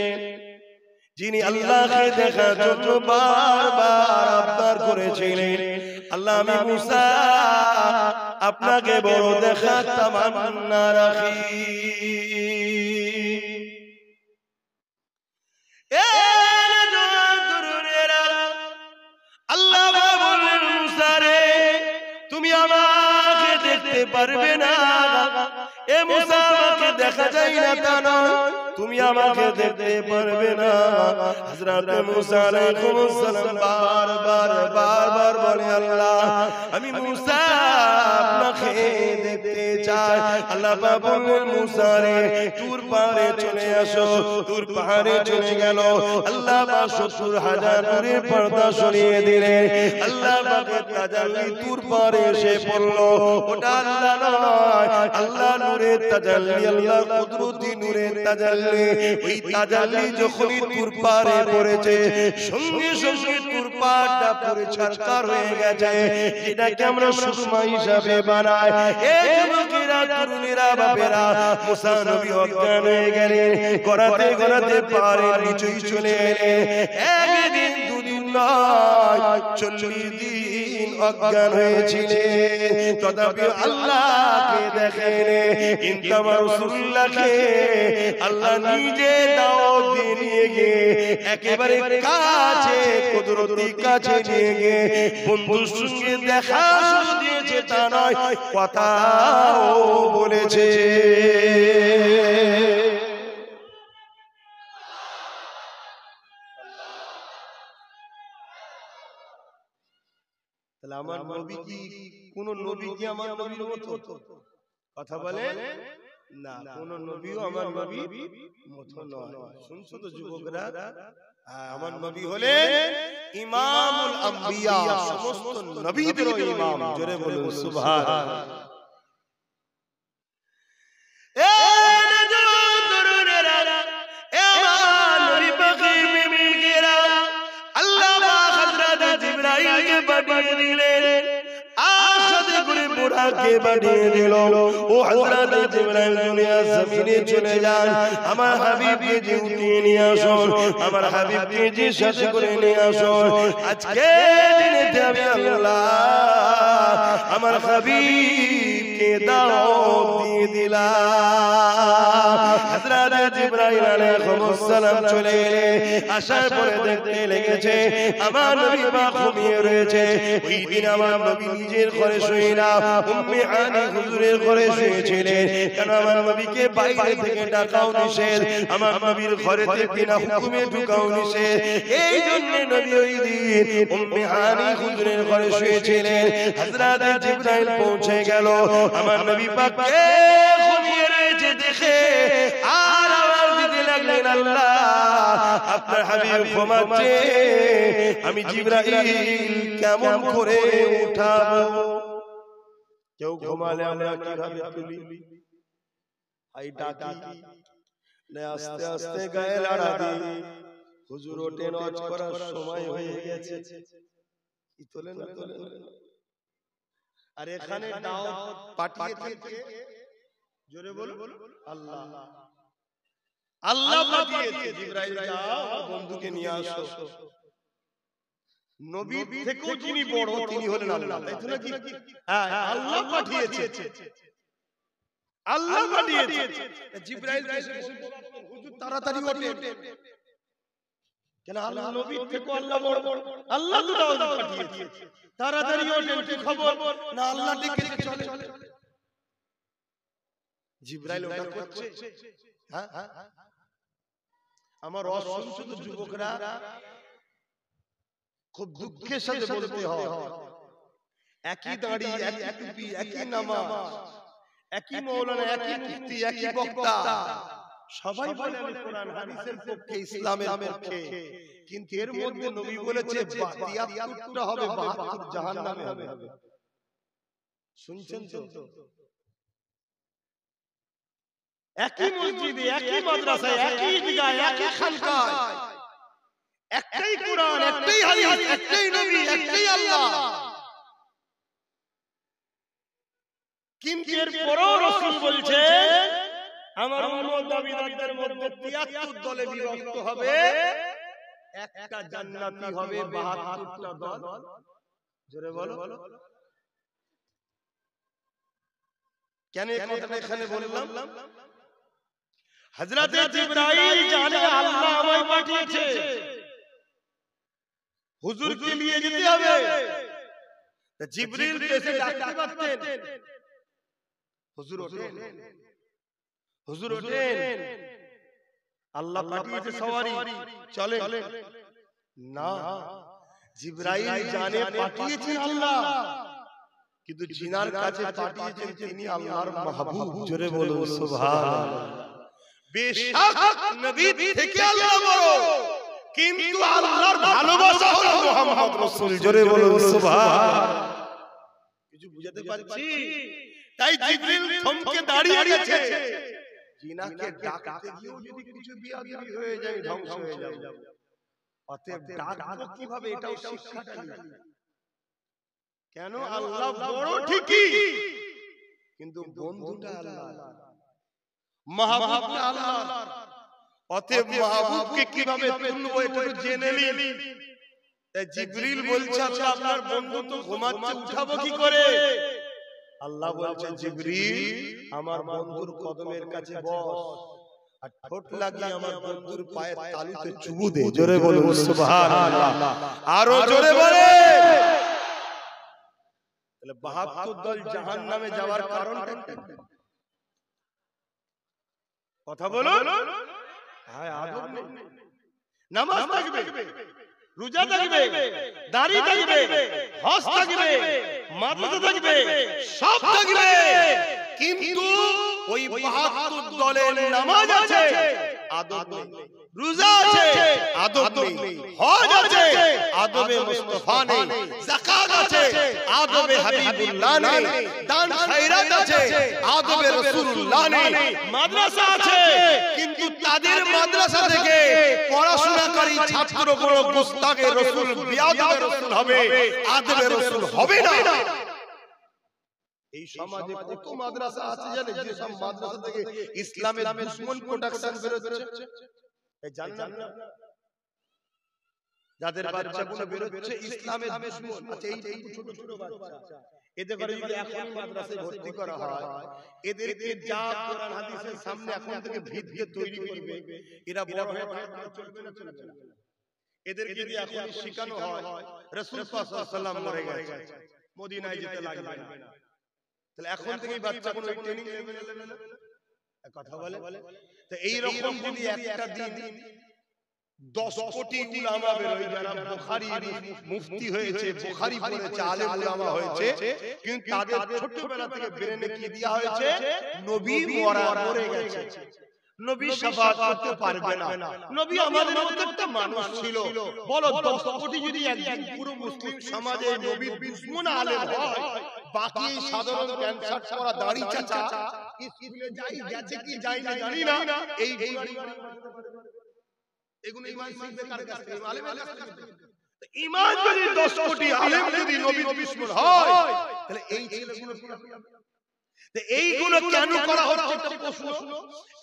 যিনি আল্লাহকে দেখার জন্য বারবার আবদার করেছিলেন, আল্লাহ আমি মুসা আপনাকে বড় দেখার তামান্না রাখি। আল্লাহ বললেন মুসা রে তুমি আমাকে দেখতে পারবে না, এ মুসা আমাকে আমাকে দেখা যায় না তা নয়, তুমি আমাকে দেখতে পারবে না। হযরত মুসা আলাইহিস সালাম বারবার বলে, আল্লাহ আমি মুসা আপনাকে দেখতে চাই। আল্লাহ পাক বললেন, মুসা রে তুর পাহাড়ে চলে আসো। তুর পাহাড়ে চলে গেল। আল্লাহ পাক ৭০,০০০ নূরের পর্দা সরিয়ে দিলেন। আল্লাহ পাকের তাজাল্লি তুর পাহাড়ে এসে পড়ল। ওটা আল্লাহ নয়, আল্লাহ নূরের তাজাল্লি, আল্লাহ কুদরতি নূরের তাজাল্লি। ওই তাজাল্লি যখনই তুর পাহাড়ে পড়েছে, সঙ্গে সঙ্গে তুর পাহাড়টা পরিষ্কার হয়ে গেছে। এটাকে আমরা সুরমা হিসাবে বানাই। এই যুবকেরা, তরুণেরা, বাপেরা, মুসা নবী অজ্ঞান হয়ে গেলেন। গড়াতে গড়াতে পাহাড়ের নিচেই চলে এলেন। একদিন দুদিন নয়, ৪০ দিন অজ্ঞান হয়েছিলেন। তথাপি আল্লাহকে দেখেন। কিন্তু আমার রাসূলুল্লাহকে আল্লাহ নিজে দাওয়াত দিয়ে নিয়ে গিয়ে একেবারে কাছে, কুদরতি কাছে নিয়ে গিয়ে বন্ধুর সঙ্গে দেখা শুরু দিয়েছে তা নয়, কথাও বলেছে। তাহলে আমার নবী কি কোন নবী কি আমার নবীর মতো? কথা বলে না, কোন নবীও আমার নবীর মতো নয়। শুনছো তো যুবকরা? আমার নবী হলেন ইমামুল আম্বিয়া, সমস্ত নবীদের ইমাম। জোরে বলুন সুবহানাল্লাহ। আমার হাবিবকে যে উঠিয়ে নিয়ে আসুন, আমার হাবিবকে যে সাথে করে নিয়ে আসুন। আজকে দিনেতে আমি আল্লাহ আমার হাবিবকে দাওয়াত দিয়ে দিলাম। হযরত জিবরাইল আলাইহিস সালাম চলে এলেন। আসার পরে দেখতে লেগেছে আমার নবী পাক ঘুমিয়ে রয়েছে। ওই দিন আমার নবী নিজের ঘরে শুয়ে না, উম্মে হানি হুজুরের ঘরে শুয়েছিলেন। কারণ আমার নবীকে বাইরে থেকে ডাকাও নিষেধ, আমার নবীর ঘরেতে বিনা হুকুমে ঢুকাও নিষেধ। এই জন্য নবী ওই দিন উম্মে হানি হুজুরের ঘরে শুয়েছিলেন। হযরত জিবরাইল পৌঁছে গেল। আমার নবী পাককে ঘুমিয়ে রয়েছে দেখে আর আওয়াজ দিতে লাগলেন, আল্লাহ আপনার হাবিব ঘুমাচ্ছে, আমি জিবরাইল কেমন করে উঠাবো? কেউ ঘুমালে আমরা কিভাবে তুলি? আই ডাকি না, আস্তে আস্তে গায়ে লাড়া দিই। হুজুর ওঠেন, ওয়াজ করার সময় হয়ে গেছে। কি তোলে না তোলে? আর এখানে দাওয়াত পাঠিয়েছে কে? জোরে বলুন আল্লাহ। আল্লাহ পাঠিয়েছে। জিবরাইল যাও বন্ধুকে নিয়ে আসো। নবী থেকেও যিনি বড় তিনি হলেন আল্লাহ, তাই তো নাকি? হ্যাঁ, আল্লাহ পাঠিয়েছে, আল্লাহ পাঠিয়েছে। জিবরাইল এসে বলতে হুজুর তাড়াতাড়ি ওঠেন। কেন আল্লাহ নবী থেকেও আল্লাহ বড়? আল্লাহ তো দাওয়াত পাঠিয়েছে, তাড়াতাড়ি ওঠেন। কি খবর? না আল্লাহ ডেকেছে, চলে। জিবরাইল ওটা করছে। হ্যাঁ, আমার অসংখ্য যুবকরা খুব দুঃখের সাথে বলতে হয়, একই দাড়ি, একই টুপি, একই নামাজ, একই মাওলানা, একই মুফতি, একই বক্তা, সবাই বলে আমি কোরআন হাদিসের পক্ষে, ইসলামের পক্ষে। কিন্তু এর মধ্যে নবী বলেছে ৭২টা হবে, ৭২ জাহান্নামে হবে। শুনছেন তো? একই মসজিদে, একই মাদ্রাসায়, একই ঈদগাহে, একই খানকায়, একটাই কোরআন, একটাই হাদিস, একটাই নবী, একটাই আল্লাহ। কিন্তু এর পরেও রাসূল বলছে আমার উম্মত দাবিদারদের মধ্যে ৭৩ দলে বিভক্ত হবে, একটা জান্নাতি হবে, ৭২টা দল। জোরে বলো। কেন এই কথাটা এখানে বললাম? হযরত জিবরাইল জানে আল্লাহ আমায় পাঠিয়েছে, হুজুরকে নিয়ে যেতে হবে। জিবরিল এসে ডাকতে পারতেন, হুজুর ওঠেন। হুজুর ওঠেন, আল্লাহ পাঠিয়েছে সওয়ারি, চলে না। জিবরাইল জানে পাঠিয়েছেন আল্লাহ, কিন্তু জিনার কাছে পাঠিয়েছেন তিনি আল্লাহর মাহবুব। জোরে বলুন সুবহানাল্লাহ। বেশক নবী থেকে আল্লাহ বড়, কিন্তু আল্লাহর ভালোবাসা হলো মুহাম্মদ রাসূল। জোরে বলুন সুবহানাল্লাহ। কিছু বুঝাতে পারছি? তাই জিবরিল থমকে দাঁড়িয়ে গেছে। জিনাকে ডাকতে গিয়েও যদি কিছু বিয়াদবি হয়ে যায়, ধ্বংস হয়ে যাবে। অতএব ডাকবো কিভাবে, এটাও শিক্ষাটা নিই। কেন? আল্লাহ বড় ঠিকই, কিন্তু বন্ধুটা আল্লাহ, মাহবুবটা আল্লাহ। অতএব মাহবুবকে কিভাবে তুলবো এটা জেনে নিন। তাই জিবরিল বলছে আল্লাহ আপনার বন্ধু তো ঘুমাচ্ছে, উঠাবো কি করে? আল্লাহ বলছে জিবরিল আমার বন্ধুর কদমের কাছে বস, আর ঠোঁট লাগিয়ে আমার বন্ধুর পায়ের তালুতে চুমু দে। জোরে বলুন সুবহানাল্লাহ। আরো জোরে বলে। তাহলে ৭২ দল জাহান্নামে যাওয়ার কারণটা কথা বলুন। হ্যাঁ, আদব নেই, নামাজ থাকবে, রোজা থাকবে, দাড়ি থাকবে, হজ থাকবে, মাদ্রাসা থাকবে, সব থাকবে, কিন্তু ওই ৭২ দলের নামাজ আছে, আদব নেই। রোজা আছে, আদব নেই। হজ আছে, আদবে মুস্তাফা নেই। যাকাত আছে, আদবে হাবিবুল্লাহ নেই। দান খায়রাত আছে, আদবে রাসূলুল্লাহ নেই। মাদ্রাসা আছে, কিন্তু তাদের মাদ্রাসা থেকে পড়াশোনাকারী ছাত্রগুলো গুস্তাখে রাসূল, বিয়াদবে রাসূল হবে, আদবে রাসূল হবে না। এই সমাজে কত মাদ্রাসা আছে জানেন, যে সব মাদ্রাসা থেকে ইসলামের দুশমন প্রোডাকশন বের হচ্ছে। এই জানেন না, যাদের বাচ্চাগুলো বের হচ্ছে ইসলামের দুশমন। আচ্ছা, এই ছোট ছোট বাচ্চা, এদের করে যদি এখন মাদ্রাসায় ভর্তি করা হয়, এদেরকে যা কোরআন হাদিসের সামনে এখন থেকে ভিত তৈরি করবে, এরা বড় হয়ে চলবে না, চলবে না। এদেরকে যদি এখন শেখানো হয় রাসূল পাক সাল্লাল্লাহু আলাইহি ওয়াসাল্লাম মরে গেছে, মদিনায় যেতে লাগবে না, তাহলে এখন থেকেই বাচ্চাগুলো ট্রেনিং নেবে না, কথা বলে। তো এই রকম যদি একটা দিন 10 কোটি উলামা বের হয়ে, যারা বুখারী মুফতি হয়েছে, বুখারী পড়েছে, আলেম উলামা হয়েছে, কিন্তু তাদের ছোটবেলা থেকে ব্রেনে কি দেয়া হয়েছে, নবী মরে গেছে, নবী শাফাআত করতে পারবে না, নবী আমাদের মতো একটা মানুষ ছিল। বলো 10 কোটি যদি একদিন পুরো মুসলিম সমাজে নবীর দুশমন আলেম হয়, বাকি সাধারণ প্যান্ট শার্ট পরা দাড়ি চাচা স্কুলে যাই গেছে কি যাই না জানি না, এই এগুলো ঈমান শিখবে কার কাছ থেকে? আলেমের কাছ থেকে। ঈমান যদি 10 কোটি আলেম যদি নবীর দুশমন হয়, তাহলে এই ছেলেগুলো এইগুলো কেন করা হচ্ছে একটা প্রশ্ন।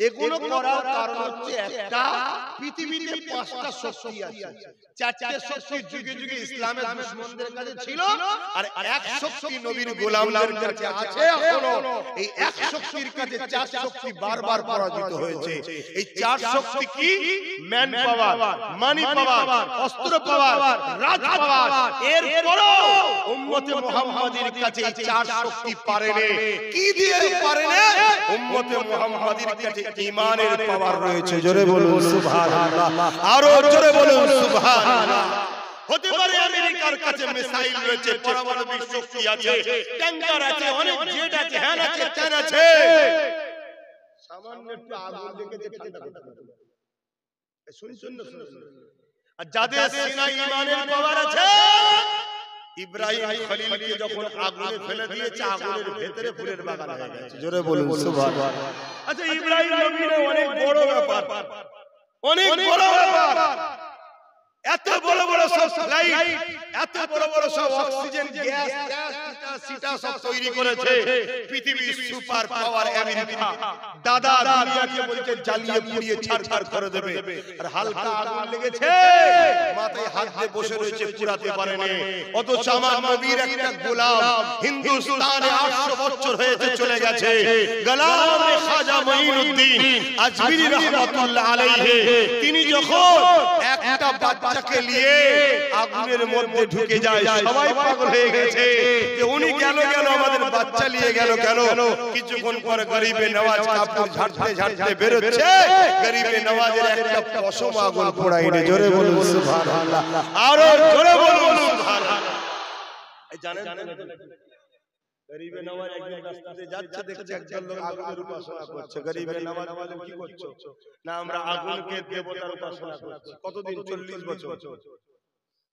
এগুলো করার কারণ হচ্ছে একটা, পৃথিবীতে 5টা শক্তি আছে, 4টে শক্তি যুগে যুগে ইসলামের দুশমনদের কাছে ছিল, আর এক শক্তি নবীর গোলামদের কাছে আছে এখনো। এই এক শক্তির কাছে 4 শক্তি বারবার পরাজিত হয়েছে। এই 4 শক্তি কি? ম্যান পাওয়ার, মানি পাওয়ার, অস্ত্র পাওয়ার, রাজ পাওয়ার। এরপরও উম্মতে মুহাম্মাদীর কাছে এই 4 শক্তি পারেনি। কি দিয়ে পারেনি? উম্মতে মুহাম্মাদীর কাছে ঈমানের পাওয়ার রয়েছে। জোরে বলুন সুবহানাল্লাহ। আরো জোরে বলুন সুবহানাল্লাহ। হতে পারে আমেরিকার কাছে মিসাইল রয়েছে, পারমাণবিক শক্তি আছে, ট্যাঙ্কার আছে, অনেক জেট আছে, হ্যান আছে, ত্যান আছে, সামান্য একটু আগুন লেগে ঠান্ডা করতে পারে। শুনুন, আর যাদের সিনায় ঈমানের পাওয়ার আছে, ইব্রাহিম খলিলকে যখন আগুনে ফেলে দিয়েছে, আগুনের ভেতরে ফুলের বাগান হয়ে গেছে। জোরে বলুন সুবহানাল্লাহ। আচ্ছা, ইব্রাহিম নবীর অনেক বড় ব্যাপার, অনেক বড় ব্যাপার। এত বড় বড় সব ফ্লাইট, এত বড় বড় সব অক্সিজেন গ্যাস সিটা সব তৈরি করেছে পৃথিবীর সুপার পাওয়ার আমেরিকা। দাদা দুনিয়াকে বলছে জ্বালিয়ে পুড়িয়ে ছাড়খাড় করে দেবে, আর হালকা আগুন লেগেছে, মাথায় হাত দিয়ে বসে রয়েছে, পুরাতে পারেনি। অথচ আমার নবীর একটা গোলাম হিন্দুস্তানে 800 বছর হয়েছে চলে গেছে, গোলাম খাজা মঈনুদ্দিন মঈনুদ্দিন আজমিরি রাহমাতুল্লাহ আলাইহি তিনি যখন একটা বাচ্চাকে নিয়ে আগুনের মধ্যে ঢুকে যায় সবাই পাগল হয়ে গেছে যে উনি কেন আমাদের বাচ্চা নিয়ে গেল কেন কিছুক্ষণ পরে গরিবে নওয়াজ কাপড় ঝাড়তে ঝাড়তে বের হচ্ছে গরিবে নওয়াজের একটা পশম আগুন পোড়াইলে জোরে বলুন সুবহানাল্লাহ আর জোরে বলুন সুবহানাল্লাহ এই জানেন গরিবে নওয়াজ একদিন রাস্তাতে যাচ্ছে দেখছে একজন লোক আগুনের উপাসনা করছে গরিবে নওয়াজ বলেন কি করছো না আমরা আগুনকে দেবতার উপাসনা করছি কতদিন 40 বছর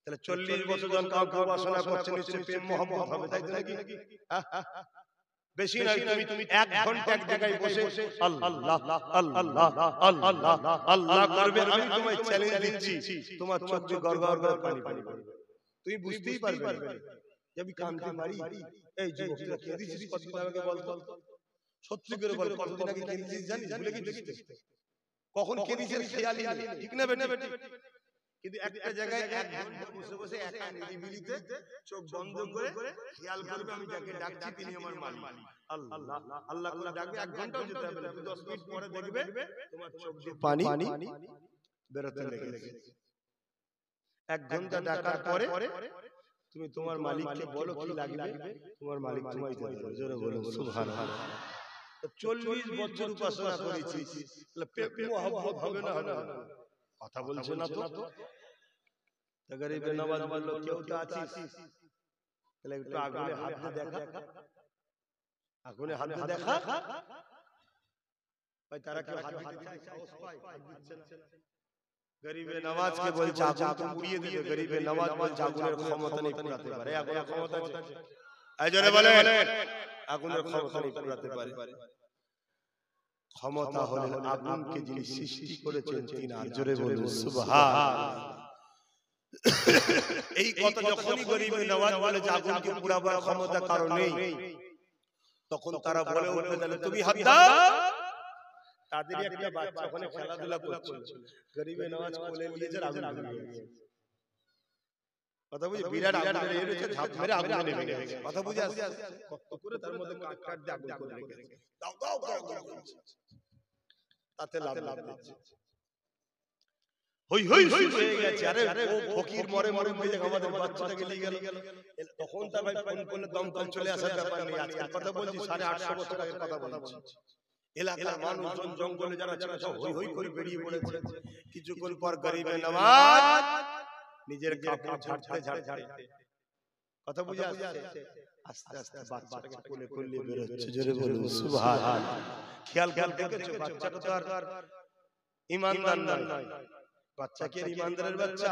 তাহলে 40 বছর জন কাউকে উপাসনা করছে নিশ্চয়ই প্রেম মোহব্বত হবে তাই তো নাকি বেশি নয় তুমি 1 ঘন্টা এক জায়গায় বসে আল্লাহ আল্লাহ আল্লাহ আল্লাহ করবে আমি তোমায় চ্যালেঞ্জ দিচ্ছি তোমার চোখ দিয়ে গড়গড় করে পানি পড়বে তুমি বুঝতেই পারবে না যে আমি কানতে পারি এই যুবকরা কেঁদেছিস কতদিন আগে বল সত্যি করে বল কতদিন আগে কেঁদেছিস জানিস ভুলে গেছিস কখন কেঁদেছিস খেয়ালই নেই ঠিক না বেটি কিন্তু একটা জায়গায় 1 ঘন্টা বসে বসে একা নিরিবিলিতে চোখ বন্ধ করে খেয়াল করবে আমি যাকে ডাকছি তিনি আমার মালিক আল্লাহ আল্লাহ করে ডাকবে 1 ঘন্টাও যেতে হবে না 10 মিনিট পরে দেখবে তোমার চোখ দিয়ে পানি বেরোতে লেগেছে 1 ঘন্টা ডাকার পরে তুমি তোমার মালিককে বলো কি লাগবে তোমার মালিক তোমায় দেবে জোরে বলো সুবহানাল্লাহ 40 বছর উপাসনা করেছি তাহলে প্রেম মোহব্বত হবে না কথা বলছে না তো গরিবে নওয়াজ বলল কেউ তো আছিস তাহলে একটু আগুনে হাত দিয়ে দেখা আগুনে হাত দিয়ে দেখা ভাই তারা কি হাত দিতে সাহস পায় হাত দিচ্ছে না গরিবে নওয়াজকে বলছে আগুন তো উড়িয়ে দিবে গরিবে নওয়াজ বলছে আগুনের ক্ষমতা নেই পুরাতে পারে আগুনের ক্ষমতা আছে এই জোরে বলেন আগুনের ক্ষমতা নেই পুরাতে পারে ক্ষমতা হলো আগুনকে যিনি সৃষ্টি করেছেন তিনি আর জোরে বলুন সুবহানাল্লাহ এই কথা যখনই গরিবে নওয়াজ বলে যে আগুনকে পুরাবার ক্ষমতা কারো নেই তখন তারা বলে উঠবে তাহলে তুমি হাত দাও তাদেরই একটা বাচ্চা ওখানে খেলাধুলা করছিল গরিবে নওয়াজ কোলে নিয়ে যে আগুন লাগিয়ে কথা বুঝি বিরাট আগুন এসে ঝাঁপ মেরে আগুন নেমে গেছে কথা বুঝি আসছে কত করে তার মধ্যে কাট দিয়ে আগুন করে রেখেছে দাও দাও দাও তাতে লাভ দিচ্ছে হই হই হয়ে গেছে আরে ও ফকির মরে মরে মরে আমাদের বাচ্চাটাকে নিয়ে গেল তখন তার ভাই ফোন করলে দমকল চলে আসার ব্যাপার নেই আজকে কথা বলছি 850 বছর আগের কথা বলছি এলাকার মানুষজন জঙ্গলে যারা ছিল সব হই হই করে বেরিয়ে পড়েছে কিছুক্ষণ পর গরিবে নওয়াজ নিজের কাপড় ঝাড়তে ঝাড়তে কথা বুঝে আসছে আস্তে আস্তে বাচ্চাটাকে কোলে কোলে বের হচ্ছে জোরে বলুন সুবহানাল্লাহ খেয়াল দেখেছো বাচ্চাটা তো আর ঈমানদার নয় বাচ্চা কি ঈমানদারের বাচ্চা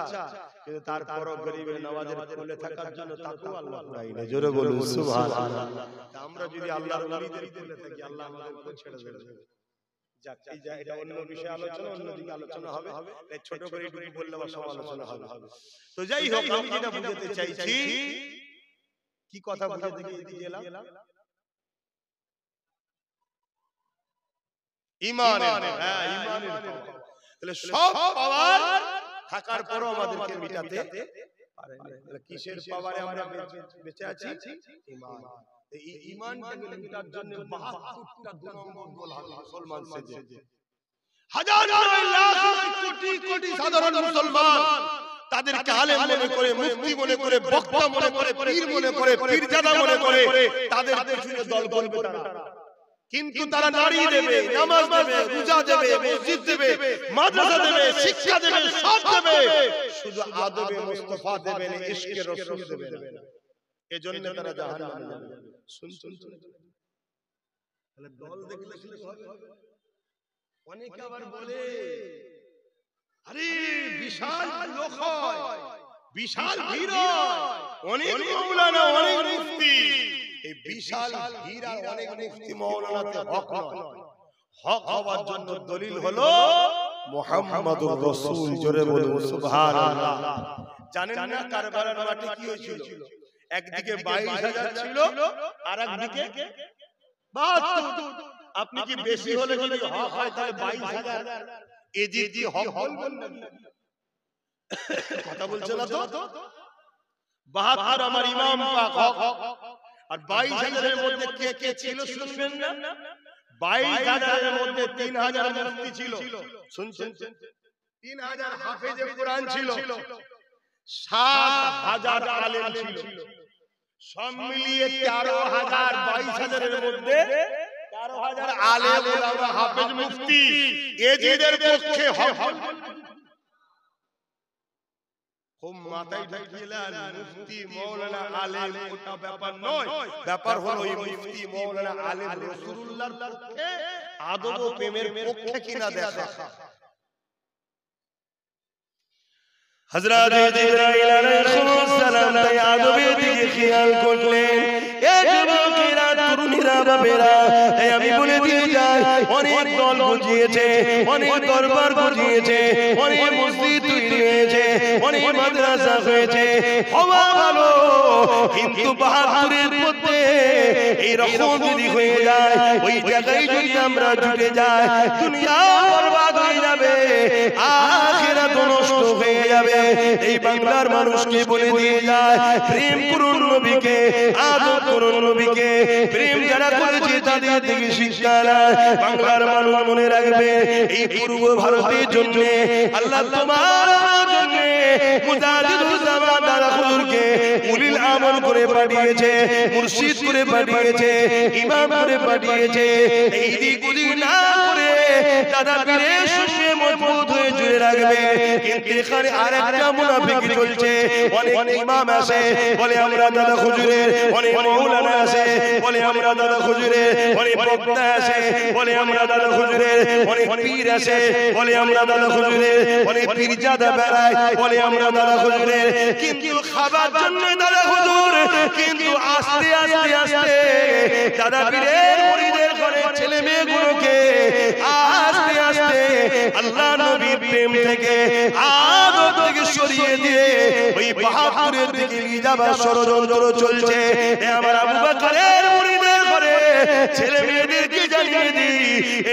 কিন্তু তারপরও গরিবে নওয়াজের কোলে থাকার জন্য তাকেও আল্লাহ পুরাইনে জোরে বলুন সুবহানাল্লাহ আমরা যদি আল্লাহর ওলিদের কোলে থাকি আল্লাহ আমাদেরকে ছেড়ে দেবে যাক এই যে এটা অন্য বিষয়ে আলোচনা অন্য দিকে আলোচনা হবে এই ছোট করে একটু বললে বা সব আলোচনা হবে তো যাই হোক আমি যেটা বুঝাতে চাইছি কি কথা বুঝাতে গিয়ে এলাম ঈমানের হ্যাঁ ঈমানের তাহলে সব পাওয়ার থাকার পরও আমাদেরকে মিটাতে পারে না তাহলে কিসের পাওয়ারে আমরা বেঁচে আছি ঈমান এই ঈমানটাকে মিটার জন্য 72টা 2 নম্বর গোল হবে মুসলমান সেজে হাজার লাখ কোটি কোটি সাধারণ মুসলমান তাদেরকে আলেম মনে করে মুফতি মনে করে বক্তা মনে করে পীর মনে করে পীরজাদা মনে করে তাদের পেছনে দল করবে তারা কিন্তু তারা নারী দেবে নামাজ দেবে রোজা দেবে মসজিদ দেবে মাদ্রাসা দেবে শিক্ষা দেবে সব দেবে শুধু আদবে মুস্তাফা দেবে না ইশকে রাসূল দেবে না এজন্য তারা জাহান্নামে যাবে শুন তাহলে দল দেখলে শুধু হবে অনেকে আবার বলে আরে বিশাল লোক হয় বিশাল ভিড় হয় অনেক মাওলানা অনেক মুফতি এই বিশাল ভিড় আর অনেক মুফতি মাওলানাতে হক নয় হক হওয়ার জন্য দলিল হলো মুহাম্মাদুর রাসূল জোরে বলুন সুবহানাল্লাহ জানেন না কারবালার মাটি কি হয়েছিল একদিকে 22000 ছিল আর একদিকে 72 আপনি কি বেশি হলে যদি হক হয় তাহলে 22000 এজিদ কি হক বলবেন না কথা বলছে না তো 72 আমার ইমাম পাক হক আর 22000 এর মধ্যে কে কে ছিল শুনবেন না 22,000 মধ্যে 3,000 মুফতি ছিল, শুনছেন? 3,000 হাফেজে কোরআন ছিল, 7,000 আলেম ছিল, সব মিলিয়ে 13,000। 22,000 এর মধ্যে 13,000 আলেম ওলামা হাফেজ মুফতি এজিদের পক্ষে মাথায় ঢুকিয়েলেন মুফতি মাওলানা আলেম, ওটা ব্যাপার নয়। ব্যাপার হলো এই মুফতি মাওলানা আলেম রাসূলুল্লাহর পক্ষে আদব ও প্রেমের পক্ষে কিনা দেখা। হযরত জিবরাইল আলাইহিস সালাম তাই আদবের দিকে খেয়াল করলেন। এ যুবকেরা, তরুণীরা, বাবেরা, তাই আমি বলে দিয়ে যাই, অনেক দল গজিয়েছে, অনেক দরবার গজিয়েছে, অনেক মসজিদ তৈরি হয়েছে, অনেক মাদ্রাসা হয়েছে, হওয়া ভালো, কিন্তু 72-এর মধ্যে এই রকম যদি হয়ে যায়, ওই জায়গায় যদি আমরা জুটে যাই, দুনিয়া বরবাদ হয়ে যাবে, আখিরাত নষ্ট হয়ে যাবে। এই বাংলার মানুষকে বলে দিয়ে যায়, প্রেম করুন নবীকে, আদব করুন নবীকে। প্রেম যারা করেছে তাদের থেকে শিক্ষা নেয়। বাংলার মানুষ মনে রাখবে, এই পূর্ব ভারতের জন্য আল্লাহ তোমার জন্য মুজাদ্দিদুল জামান দাদা হুজুরকে উলিল আমল করে পাঠিয়েছে, মুর্শিদ করে পাঠিয়েছে, ইমাম করে পাঠিয়েছে। এই দিক ওদিক না করে দাদা পীরের সঙ্গে মজবুত হয়ে জুড়ে রাখবে। কিন্তু এখানে আরেকটা মুনাফিকি চলছে। অনেক ইমাম আছে বলে আমরা দাদা হুজুরের, অনেক মাওলানা আছে বলে আমরা দাদা হুজুরের, অনেক বক্তা আছে বলে আমরা দাদা হুজুরের, অনেক পীর আছে বলে আমরা দাদা হুজুরের, অনেক পীরজাদা বেড়ায় বলে আমরা দাদা হুজুরের। কিন্তু খাবার জন্য দাদা হুজুর, কিন্তু আস্তে আস্তে আস্তে দাদা পীরের মুরিদের ঘরে ছেলে মেয়েগুলোকে আস্তে আস্তে আল্লাহ নবীর প্রেম থেকে, আদব থেকে সরিয়ে দিয়ে ওই 72-এর দিকে নিয়ে যাবার ষড়যন্ত্র চলছে। আমার আবু বকরের মুরিদের ঘরে ছেলে মেয়েদেরকে জানিয়ে দিই,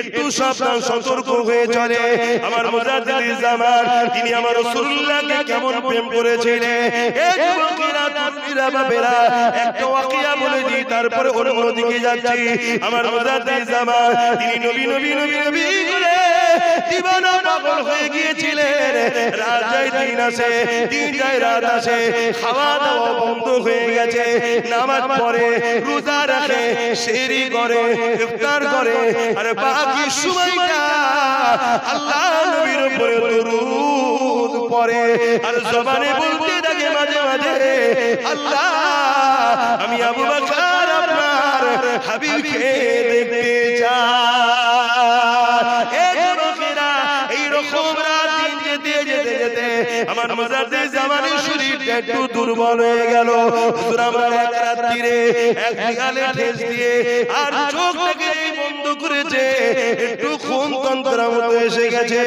একটু সাবধান, সতর্ক হয়ে চলে। আমার মুজাদ্দিদুল জামান তিনি আমার রাসূলুল্লাহকে কেমন প্রেম করেছিলেন। এই যুবকেরা, তরুণীরা, বাবেরা, একটা ওয়াকিয়া বলে দিই, তারপরে অন্যদিকে যাচ্ছি। আমার মুজাদ্দিদুল জামান তিনি নবী নবী নবী নবী করে দিবানা পাগল হয়ে গিয়েছিলেন। রাত যায় দিন আসে, দিন যায় রাত আসে, খাওয়া দাওয়া বন্ধ হয়ে গেছে। নামাজ পড়ে, রোজা রাখে, সেহরি করে, ইফতার করে, আর বাকি সময়টা আল্লাহ নবীর উপরে দরুদ পড়ে, আর জবানে বলতে থাকে মাঝে মাঝে, আল্লাহ আমি আবু বকর আপনার হাবিবকে দেখতে চাই। আমার মুজাদ্দিদ জামানের শরীরটা একটু দুর্বল হয়ে গেল। হুজুর আমার এক রাত্রিরে এক বিড়ালে ঠেস দিয়ে আর চোখটাকে বন্ধ করেছে, একটু খুন তন্ত্রের মতো এসে গেছে।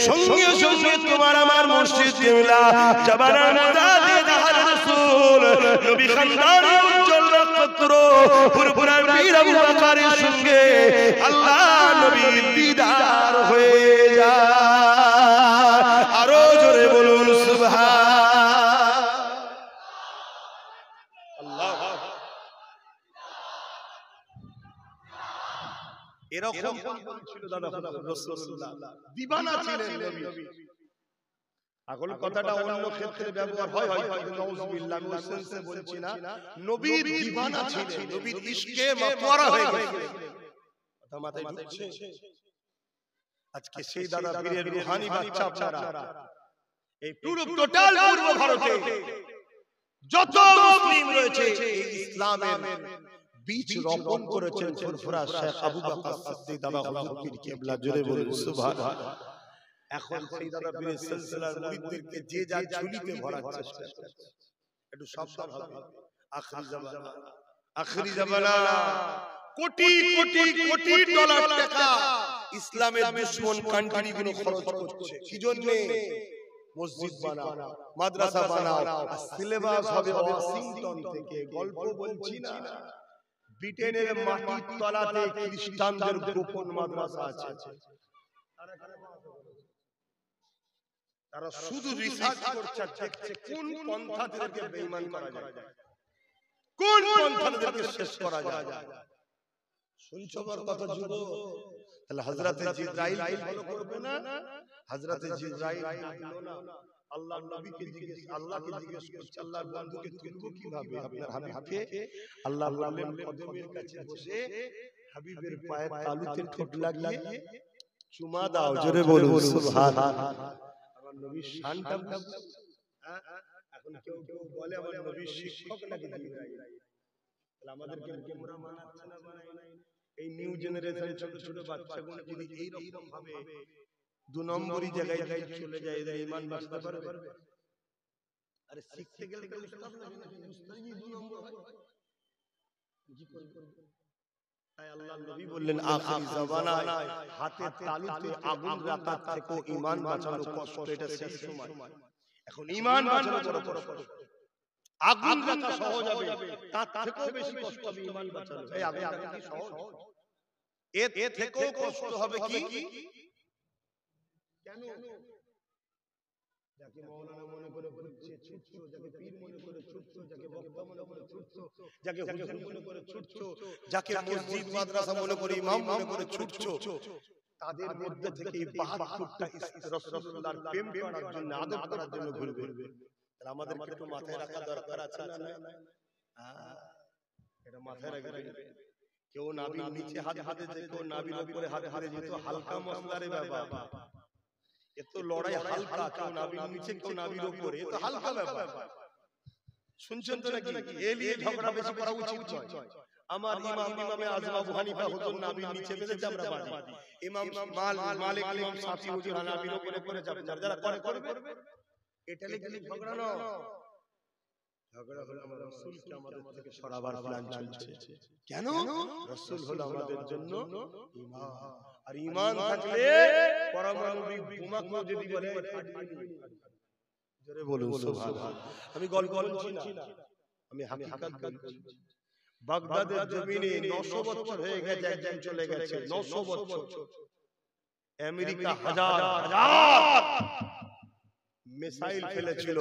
সঙ্গে সঙ্গে তোমার আমার মসজিদ কিবলা জামানার মুজাদ্দিদ রাসূল নবী খানদানের উজ্জ্বল নক্ষত্র ফুরফুরার পীর আবু বকরের সঙ্গে আল্লাহ নবীর দিদার হয়ে যায়। আরো জোরে বলুন সুবহানাল্লাহ। এরকম ছিল দাদা রাসূলুল্লাহ, দিবানা ছিলেন নবী। আগল কথাটা অন্য ক্ষেত্রে ব্যবহার হয় হয়তো, নাউজুবিল্লাহ, আমি সেন্সে বলছি না। নবীর দিবানা ছিলেন, নবীর ইশকে মাতওয়ারা হয়ে গেছে। কথা মাথায় ঢুকছে? আজকে সেই দাদা পীরের রুহানি বাচ্চা আপনারা এই পুরো টোটাল পূর্ব ভারতে যত মুসলিম রয়েছে, এই ইসলামের বীজ রোপণ করেছেন ফুরফুরা শেখ আবু বকর সিদ্দিক দাদা হুজুর পীর কিবলা। জোরে বলুন সুবহানাল্লাহ। এখন সেই দাদা পীরের সিলসিলার মুরিদদেরকে যে যার ঝুলিতে ভরার চেষ্টা করছে। একটু সাবধান হবে। আখিরি জামানা কোটি কোটি কোটি ডলার টাকা ইসলামের দুশমন কান্ট্রিগুলো খরচ করছে। কি জন্য? মসজিদ বানাও, মাদ্রাসা বানাও, আর সিলেবাস হবে ওয়াশিংটন থেকে। গল্প বলছি না, ব্রিটেনের মাটির তলাতে খ্রিস্টানদের গোপন মাদ্রাসা আছে। তারা শুধু রিসার্চ করছে, দেখছে কোন পন্থাদেরকে বেঈমান করা যায়, কোন পন্থাদেরকে শেষ করা যায়। শুনছো আমার কথা যুব? তাহলে হযরতে জিবরাইল ফলো করবে না? হযরতে জিবরাইল ডাকলো না, আল্লাহর নবীকে আল্লাহকে জিজ্ঞেস করছে, আল্লাহর বন্ধুকে তুলবো কিভাবে? আপনার হাবিবকে আল্লাহ বললেন কদমের কাছে বসে হাবিবের পায়ের তালুতে ঠোঁট লাগিয়ে চুমা দাও। জোরে বলুন সুবহানাল্লাহ। আমার নবীর শানটা এখন কেউ বলে আমার নবীর শিক্ষক নাকি জিবরাইল। তাহলে আমাদেরকে গোমরা মানাচ্ছে না বানায় নাই? এই নিউ জেনারেশন ছোট ছোট বাচ্চাগুলো যদি এই রকম ভাবে দু নম্বরই জায়গায় চলে যায়, এদের ঈমান বাঁচতে পারবে? আরে শিখতে গেলে কি উস্তাদ লাগে নাকি? উস্তাদই দু নম্বর হয়। তাই আল্লাহর নবী বললেন আখিরি জামানায় হাতে তালুতে আগুন রাখার থেকেও ঈমান বাঁচানো কষ্ট, এটা শেষ সময়। এখন ঈমান বাঁচানো বড় কষ্ট। আগুন রাখা সহজ হবে, তার থেকেও বেশি কষ্ট হবে ঈমান বাঁচানো। এই আগুন রাখা কি সহজ? এর থেকেও কষ্ট হবে কি? কেন? যাকে মাওলানা মনে করে ঘুরছে ছুটছো, যাকে পীর মনে করে ছুটছো, যাকে বক্তা মনে করে ছুটছো, যাকে হুজুর মনে করে ছুটছো, যাকে মসজিদ মাদ্রাসা মনে করে ইমাম মনে করে ছুটছো, তাদের মধ্যে থেকে ৭২টা রাসূলুল্লাহর প্রেম করার জন্য, আদব করার জন্য ঘুরবে। তাহলে আমাদেরকে একটু মাথায় রাখা দরকার আছে না? এটা মাথায় রাখবে। কেউ নাভির নিচে হাত হাতে যে, কেউ নাভির উপরে হাত হাতে যেত, হালকা মশলারে বাবা। এত লড়াই হালকা, কেউ নাভির নিচে কেউ নাভির উপরে, এত হালকা ব্যাপার। শুনছেন তো নাকি? এই নিয়ে ঝগড়া বেশি করা উচিত নয়। আমার ইমামে আযম আবু হানিফা হুজুর নাভির নিচে বেঁধেছে, আমরা বাঁধি। ইমাম মালিক ইমাম শাফি হুজুর নাভির উপরে করে যারা করবে, এটা নিয়ে ঝগড়া নয়। ঝগড়া হলো আমার রাসূলকে আমাদের থেকে সরাবার প্ল্যান চলছে। কেন? রাসূল হলো আমাদের জন্য ঈমান, আর ঈমান থাকলে পারমাণবিক বোমাকেও যদি বলে জোরে বলুন সুবহানাল্লাহ। আমি গল্প বলছি না, আমি হাকিকাত বলছি। বাগদাদের জমিনে 900 বছর হয়ে গেছে, একজন চলে গেছে 900 বছর। আমেরিকা হাজার মিসাইল ফেলেছিল।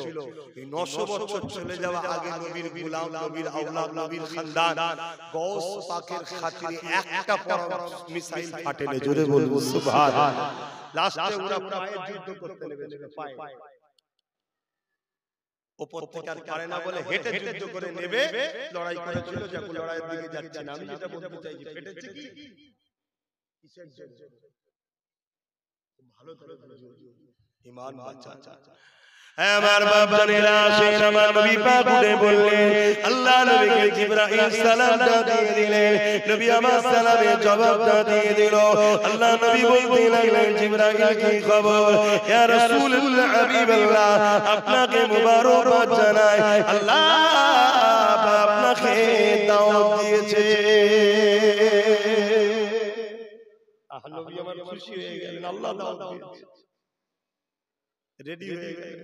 এই 900 বছর চলে যাওয়া আগে নবীর গোলাম, নবীর আওলাদ, নবীর খানদান গৌস পাকের খাতিরে একটা মিসাইল ফাটেনি। জোরে বলুন সুবহানাল্লাহ। লাস্টে ওরা পায়ে যুদ্ধ করতে লেগেছিল, পায়ে। উপর থেকে আর পারে না বলে হেঁটে যুদ্ধ করে নেবে, লড়াই করেছিল। যখন লড়াইয়ের দিকে যাচ্ছে না, আমি যেটা বলতে চাইছি, ফেটেছে কি কিসের জন্য? ভালো করে ঈমান বাঁচা। আমার বাবানেরা আসেন, আমার নবী পাক উঠে বললেন, আল্লাহ নবীকে জিবরাইল সালামটা দিয়ে দিলেন। নবী আমার সালামের জবাবটা দিয়ে দিল। আল্লাহ নবী বলতে লাগলেন, জিবরাইল কি খবর? ইয়া রাসূলুল্লাহ, হাবিবাল্লাহ, আপনাকে মুবারকবাদ জানাই। আল্লাহ আপনাকে দাওয়াত দিয়েছে। নবী আমার খুশি হয়ে গেলেন, আল্লাহ দাওয়াত দিয়েছে। রেডি হয়ে গেলেন,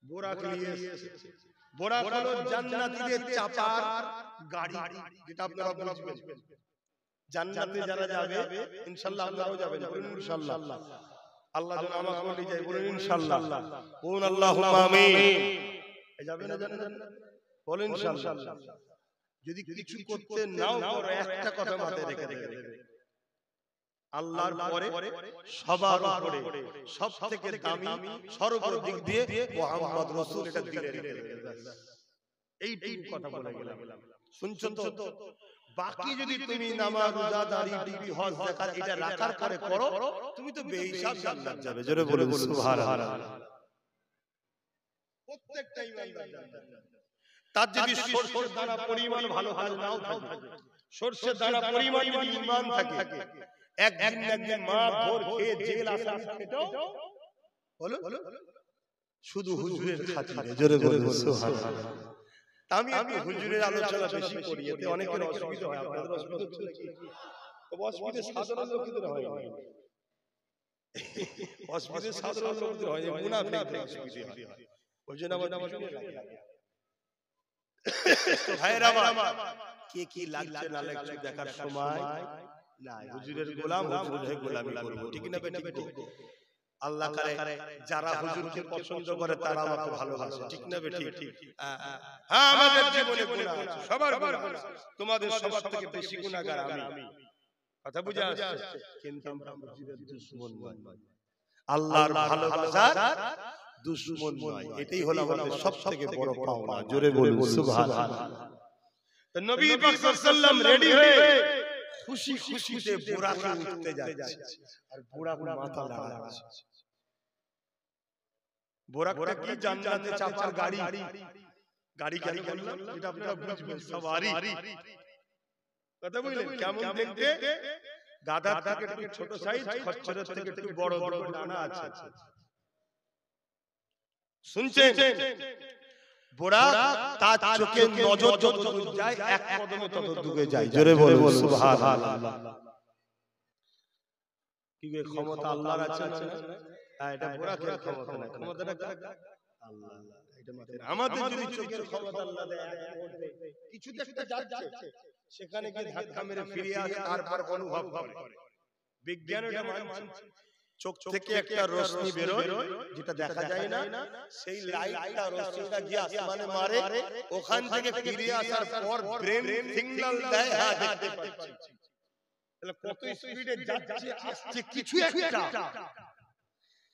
বোরাক নিয়ে এসেছে। বোরাক হলো জান্নাতীদের চাপার গাড়ি, যেটা আপনারা বুঝবেন। জান্নাতে যারা যাবে, ইনশাআল্লাহ আপনারাও যাবেন, বলুন ইনশাআল্লাহ। আল্লাহ যেন আমাকেও নিয়ে যায়, বলুন ইনশাআল্লাহ। বলুন আল্লাহুম্মা আমিন। যাবেন না জানেন? বলুন ইনশাআল্লাহ। যদি কিছু করতে নাও পারো, একটা কথা মাথায় রেখে দেবে, আল্লাহর পরে সবার উপরে সবথেকে দামি সর্বদিক দিয়ে মুহাম্মদ রাসূল, এটা দিলে রেখে দেবে। এই কথা বলে গেলাম। শুনছেন তো? বাকি যদি তুমি নামাজ, রোজা, দাড়ি, টিভি, হজ, যাকাত এটা রাখার পরে করো, তুমি তো বেহিসাব জান্নাত যাবে। জোরে বলুন সুবহানাল্লাহ। প্রত্যেকটা ঈমানদার জান্নাত। তার যদি সরষের দানা পরিমাণ ভালো নাও থাকে, সরষের দানা পরিমাণ যদি ঈমান থাকে, একদিন মা ভোর খেয়ে জেল আসামি খেটেও বলো শুধু হুজুরের খাতিরে। জোরে বলুন সুবহানাল্লাহ। আমি একটু হুজুরের আলোচনা বেশি করি, এতে অনেকের অসুবিধা হয়। আপনাদের অসুবিধা হচ্ছে কি? অসুবিধা সাধারণ লোকদের হয় না, অসুবিধা সাধারণ লোকদের হয়, মুনাফিকদের অসুবিধা হয়। ওই জন্য আমার ভাইরা আমার, কে কি লাগছে না লাগছে দেখার সময় নাই। হুজুরের গোলাম, হুজুরের গোলামি করব, ঠিক না বেঠিক? আল্লাহ করে যারা হুজুরকে পছন্দ করে তারা আমাকে ভালোবাসে, ঠিক না বেঠিক? হ্যাঁ, আমাদের জীবনে গুনাহ আছে, সবার গুনাহ আছে, তোমাদের সবার থেকে বেশি গুনাহগার আমি। কথা বুঝা আসছে? কিন্তু আমরা মসজিদের দুশমন নই, আল্লাহর ভালোবাসার দুশমন নয়। এটাই হলো আমাদের সবথেকে বড় পাওনা। জোরে বলুন সুবহানাল্লাহ। তো নবী পাক সাল্লাল্লাহু আলাইহি ওয়াসাল্লাম রেডি হয়ে খুশি খুশিতে বুরাকে উঠতে যাচ্ছে, আর বুরাক মাথা লাগাচ্ছে। বুরাকটা কি জান্নাতে চাপার গাড়ি? গাড়ি কেন বললাম এটা আপনারা বুঝবেন, সওয়ারি। কথা বুঝলেন? কেমন দেখতে? গাধার থেকে একটু ছোট সাইজ, খচ্চরের থেকে একটু বড় বড় ডানা আছে। শুনছেন? বুরাক তার চোখে নজর যতদূর যায় এক কদমে ততদূরে যায়। জোরে বলুন সুবহানাল্লাহ। কি বে ক্ষমতা আল্লাহর আছে না? এটা বুরাকের ক্ষমতা না, ক্ষমতাটা আল্লাহ। এটা মাথায় আমাদের যদি চোখের ক্ষমতা আল্লাহ দেয়, কিছু একটা যাচ্ছে সেখানে গিয়ে ধাক্কা মেরে ফিরে আসে, তারপর অনুভব করে। বিজ্ঞান এটা মানছে। চোখ থেকে একটা রশ্মি বেরোয় যেটা দেখা যায় না, সেই লাইটটা রশ্মিটা গিয়ে আসমানে মারে, ওখান থেকে ফিরে আসার পর ব্রেন সিগন্যাল দেয়, হ্যাঁ দেখতে পাচ্ছি। তাহলে কত স্পিডে যাচ্ছে আসছে কিছু একটা।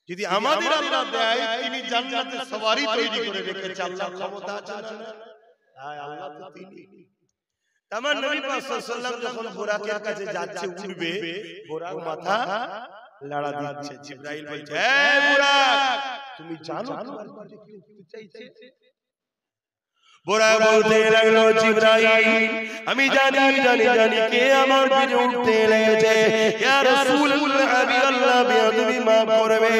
যদি আমাদের আল্লাহ দেয়, তিনি জান্নাতে সওয়ারি তৈরি করে রেখেছে। আল্লাহর ক্ষমতা আছে না? হ্যাঁ, আল্লাহ তো তিনি। তামান নবী পাক সাল্লাল্লাহু আলাইহি ওয়াসাল্লাম যখন বুরাকের কাছে যাচ্ছে, উঠবে, বুরাক মাথা লাড়া দিচ্ছে। জিবরাইল বলছে, এই বুরাক, তুমি জানো তোমার কাছে কি উঠতে চাইছে? বুরাক বলতে লাগলো, জিবরাইল, আমি জানি কে আমার পিঠে উঠতে লেগেছে। ইয়া রাসূলুল্লাহ, হাবিবাল্লাহ, বেয়াদবি মাফ করবে।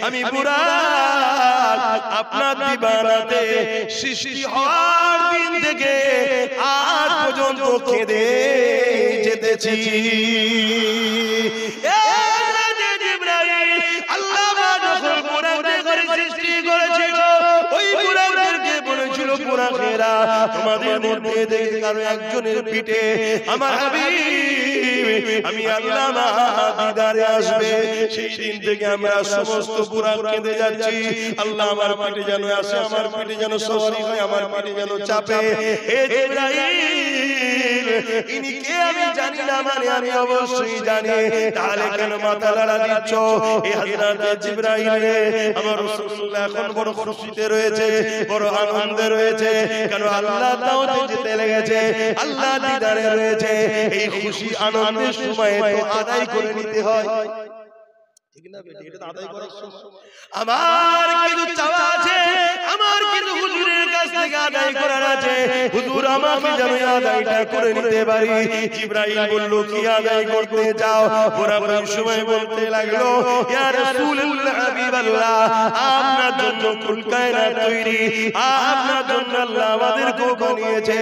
আমি বুরাক আপনার দিবানাতে সৃষ্টি হওয়ার দিন থেকে আজ পর্যন্ত কেঁদে যেতেছি। তোমাদের মধ্যে দেখে কারো একজনের পিঠে আমার হাবিব, আমি আল্লাহ দিদারে আসবে, সেই দিন থেকে আমরা সমস্ত বুরাক কেঁদে যাচ্ছি। আল্লাহ আমার পিঠে যেন আসে, আমার পিঠে যেন সওয়ারি হয়, আমার পিঠে যেন চাপে। হে জিবরাইল, ইনি কে আমি জানি না, মানে আমি অবশ্যই জানি, তাহলে কেন মাথা লাড়া দিচ্ছ? হে হযরত জিবরাইল, আমার রাসূলুল্লাহ এখন বড় খুশিতে রয়েছে, বড় আনন্দে রয়েছে। কেন? আল্লাহ দাওয়াতে যেতে লেগেছে, আল্লাহ দিদারে রয়েছে। এই খুশি আনন্দের সময় তো আদায় করে নিতে হয়, ঠিক না বেটি? এটা আদায় করার সময় আমার কিছু চাওয়া আছে, আমার কিছু হুজুরের কাছ থেকে আদায় করার আছে। হুজুর আমাকে যেন আদায়টা করে নিতে পারি। জিবরাইল বলল, কি আদায় করতে চাও? বরাবর সময় বলতে লাগলো, ইয়া রাসূলুল্লাহ, হাবিবাল্লাহ, আপনার জন্য কুল কায়নাত তৈরি, আপনার জন্য আল্লাহ আমাদেরকে বানিয়েছে,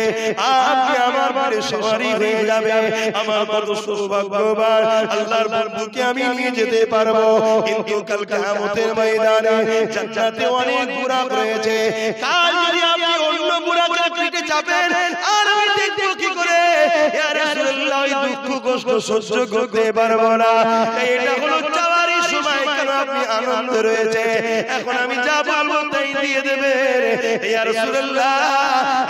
আপনি আমার পিঠে সওয়ারি হয়ে যাবে। আমার কত সৌভাগ্যবান, আল্লাহর বন্ধুকে আমি নিয়ে যেতে পারবো। কিন্তু কাল কিয়ামতের ময়দানে জান্নাতে অনেক বুরাক রয়েছে। কাল যদি আপনি অন্য বুরাকের পিঠে চাপেন, আর আমি দেখব কি করে? ইয়া রাসূলুল্লাহ, ওই দুঃখ কষ্ট সহ্য করতে পারবো না। এটা হলো চাওয়ারই সময়, কেন আপনি আনন্দ রয়েছে। এখন আমি যা বলবো তাই দিয়ে দেবেন। ইয়া রাসূলুল্লাহ,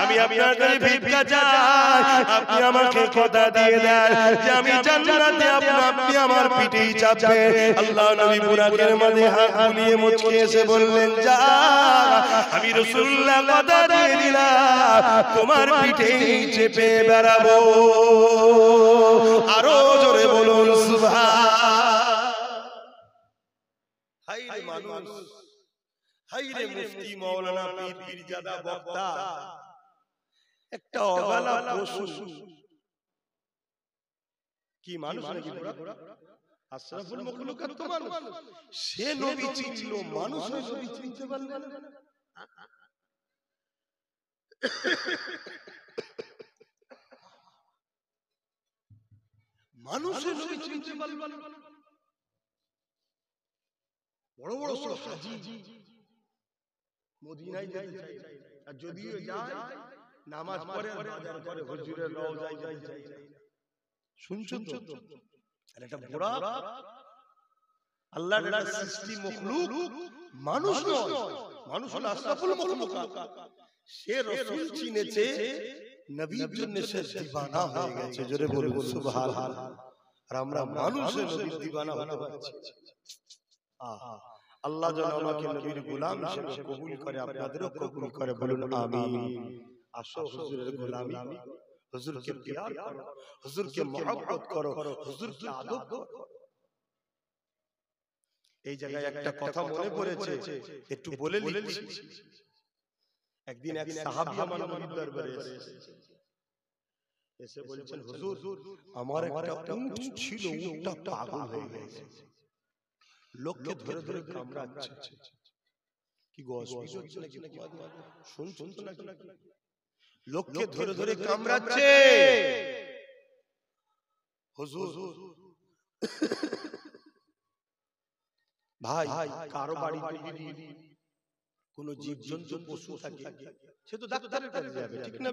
আমি আপনার কাছে ভিক্ষা চাই, আপনি আমাকে কথা দিয়ে দেন যে আমি জান্নাতে আপনি আমার পিঠেই চাপবেন। আল্লাহ নবী বুরাকের মাঝে হাত বুলিয়ে মুচকে এসে বললেন, যা, আমি রাসূলুল্লাহ কথা দিয়ে দিলাম, তোমার পিঠেই চেপে বেড়াবো। আরো জোরে বলুন সুবহান। হাই রে মানুষ, হাই রে মুফতি মাওলানা পীর পীরজাদা বক্তা, একটা অগালা পশু কি মানুষ নাকি? আশরাফুল মাখলুকাত তো মানুষ। সে নবী চিনল, মানুষ নবী চিনতে পারল না। মানুষ নবী চিনতে পারল না। বড় বড় সব হাজী মদিনায় যেতে চায়, আর যদিও যায় নামাজ পড়ে বাজার করে হুজুরের রওজায় যায়। শুনছো তো? আর এটা বুরাক আল্লাহর একটা সৃষ্টি মখলুক মানুষ নয়, মানুষ হলো আশরাফুল মখলুকাত। সে রাসূল চিনেছে, নবীর জন্য সে দিওয়ানা হয়ে গেছে। জোরে বলুন সুবহানাল্লাহ। আর আমরা মানুষের নবীর দিওয়ানা হতে পারছি। আল্লাহ যেন আমাকে নবীর গোলাম হিসেবে কবুল করে, আপনাদেরও কবুল করে, বলুন আমিন। আসো হুজুরের গোলামি, হুজুরকে প্যার করো, হুজুরকে মহব্বত করো, হুজুরকে আদব করো। এই জায়গায় একটা কথা মনে পড়েছে, একটু বলে লিখছি। একদিন এক সাহাবী আমার নবীর দরবারে এসে বলছেন, হুজুর আমার একটা উট ছিল, উটটা পাগল হয়ে গেছে, লোককে ধরে ধরে কামড়াচ্ছে। কি গসপিস হচ্ছে নাকি? শুনছেন তো নাকি? লোককে ধরে ধরে কামড়াচ্ছে। হুজুর ভাই, কারো বাড়িতে যদি কোনো জীবজন্তু পশু থাকে, সে তো ডাক্তারের কাছে যাবে, ঠিক না?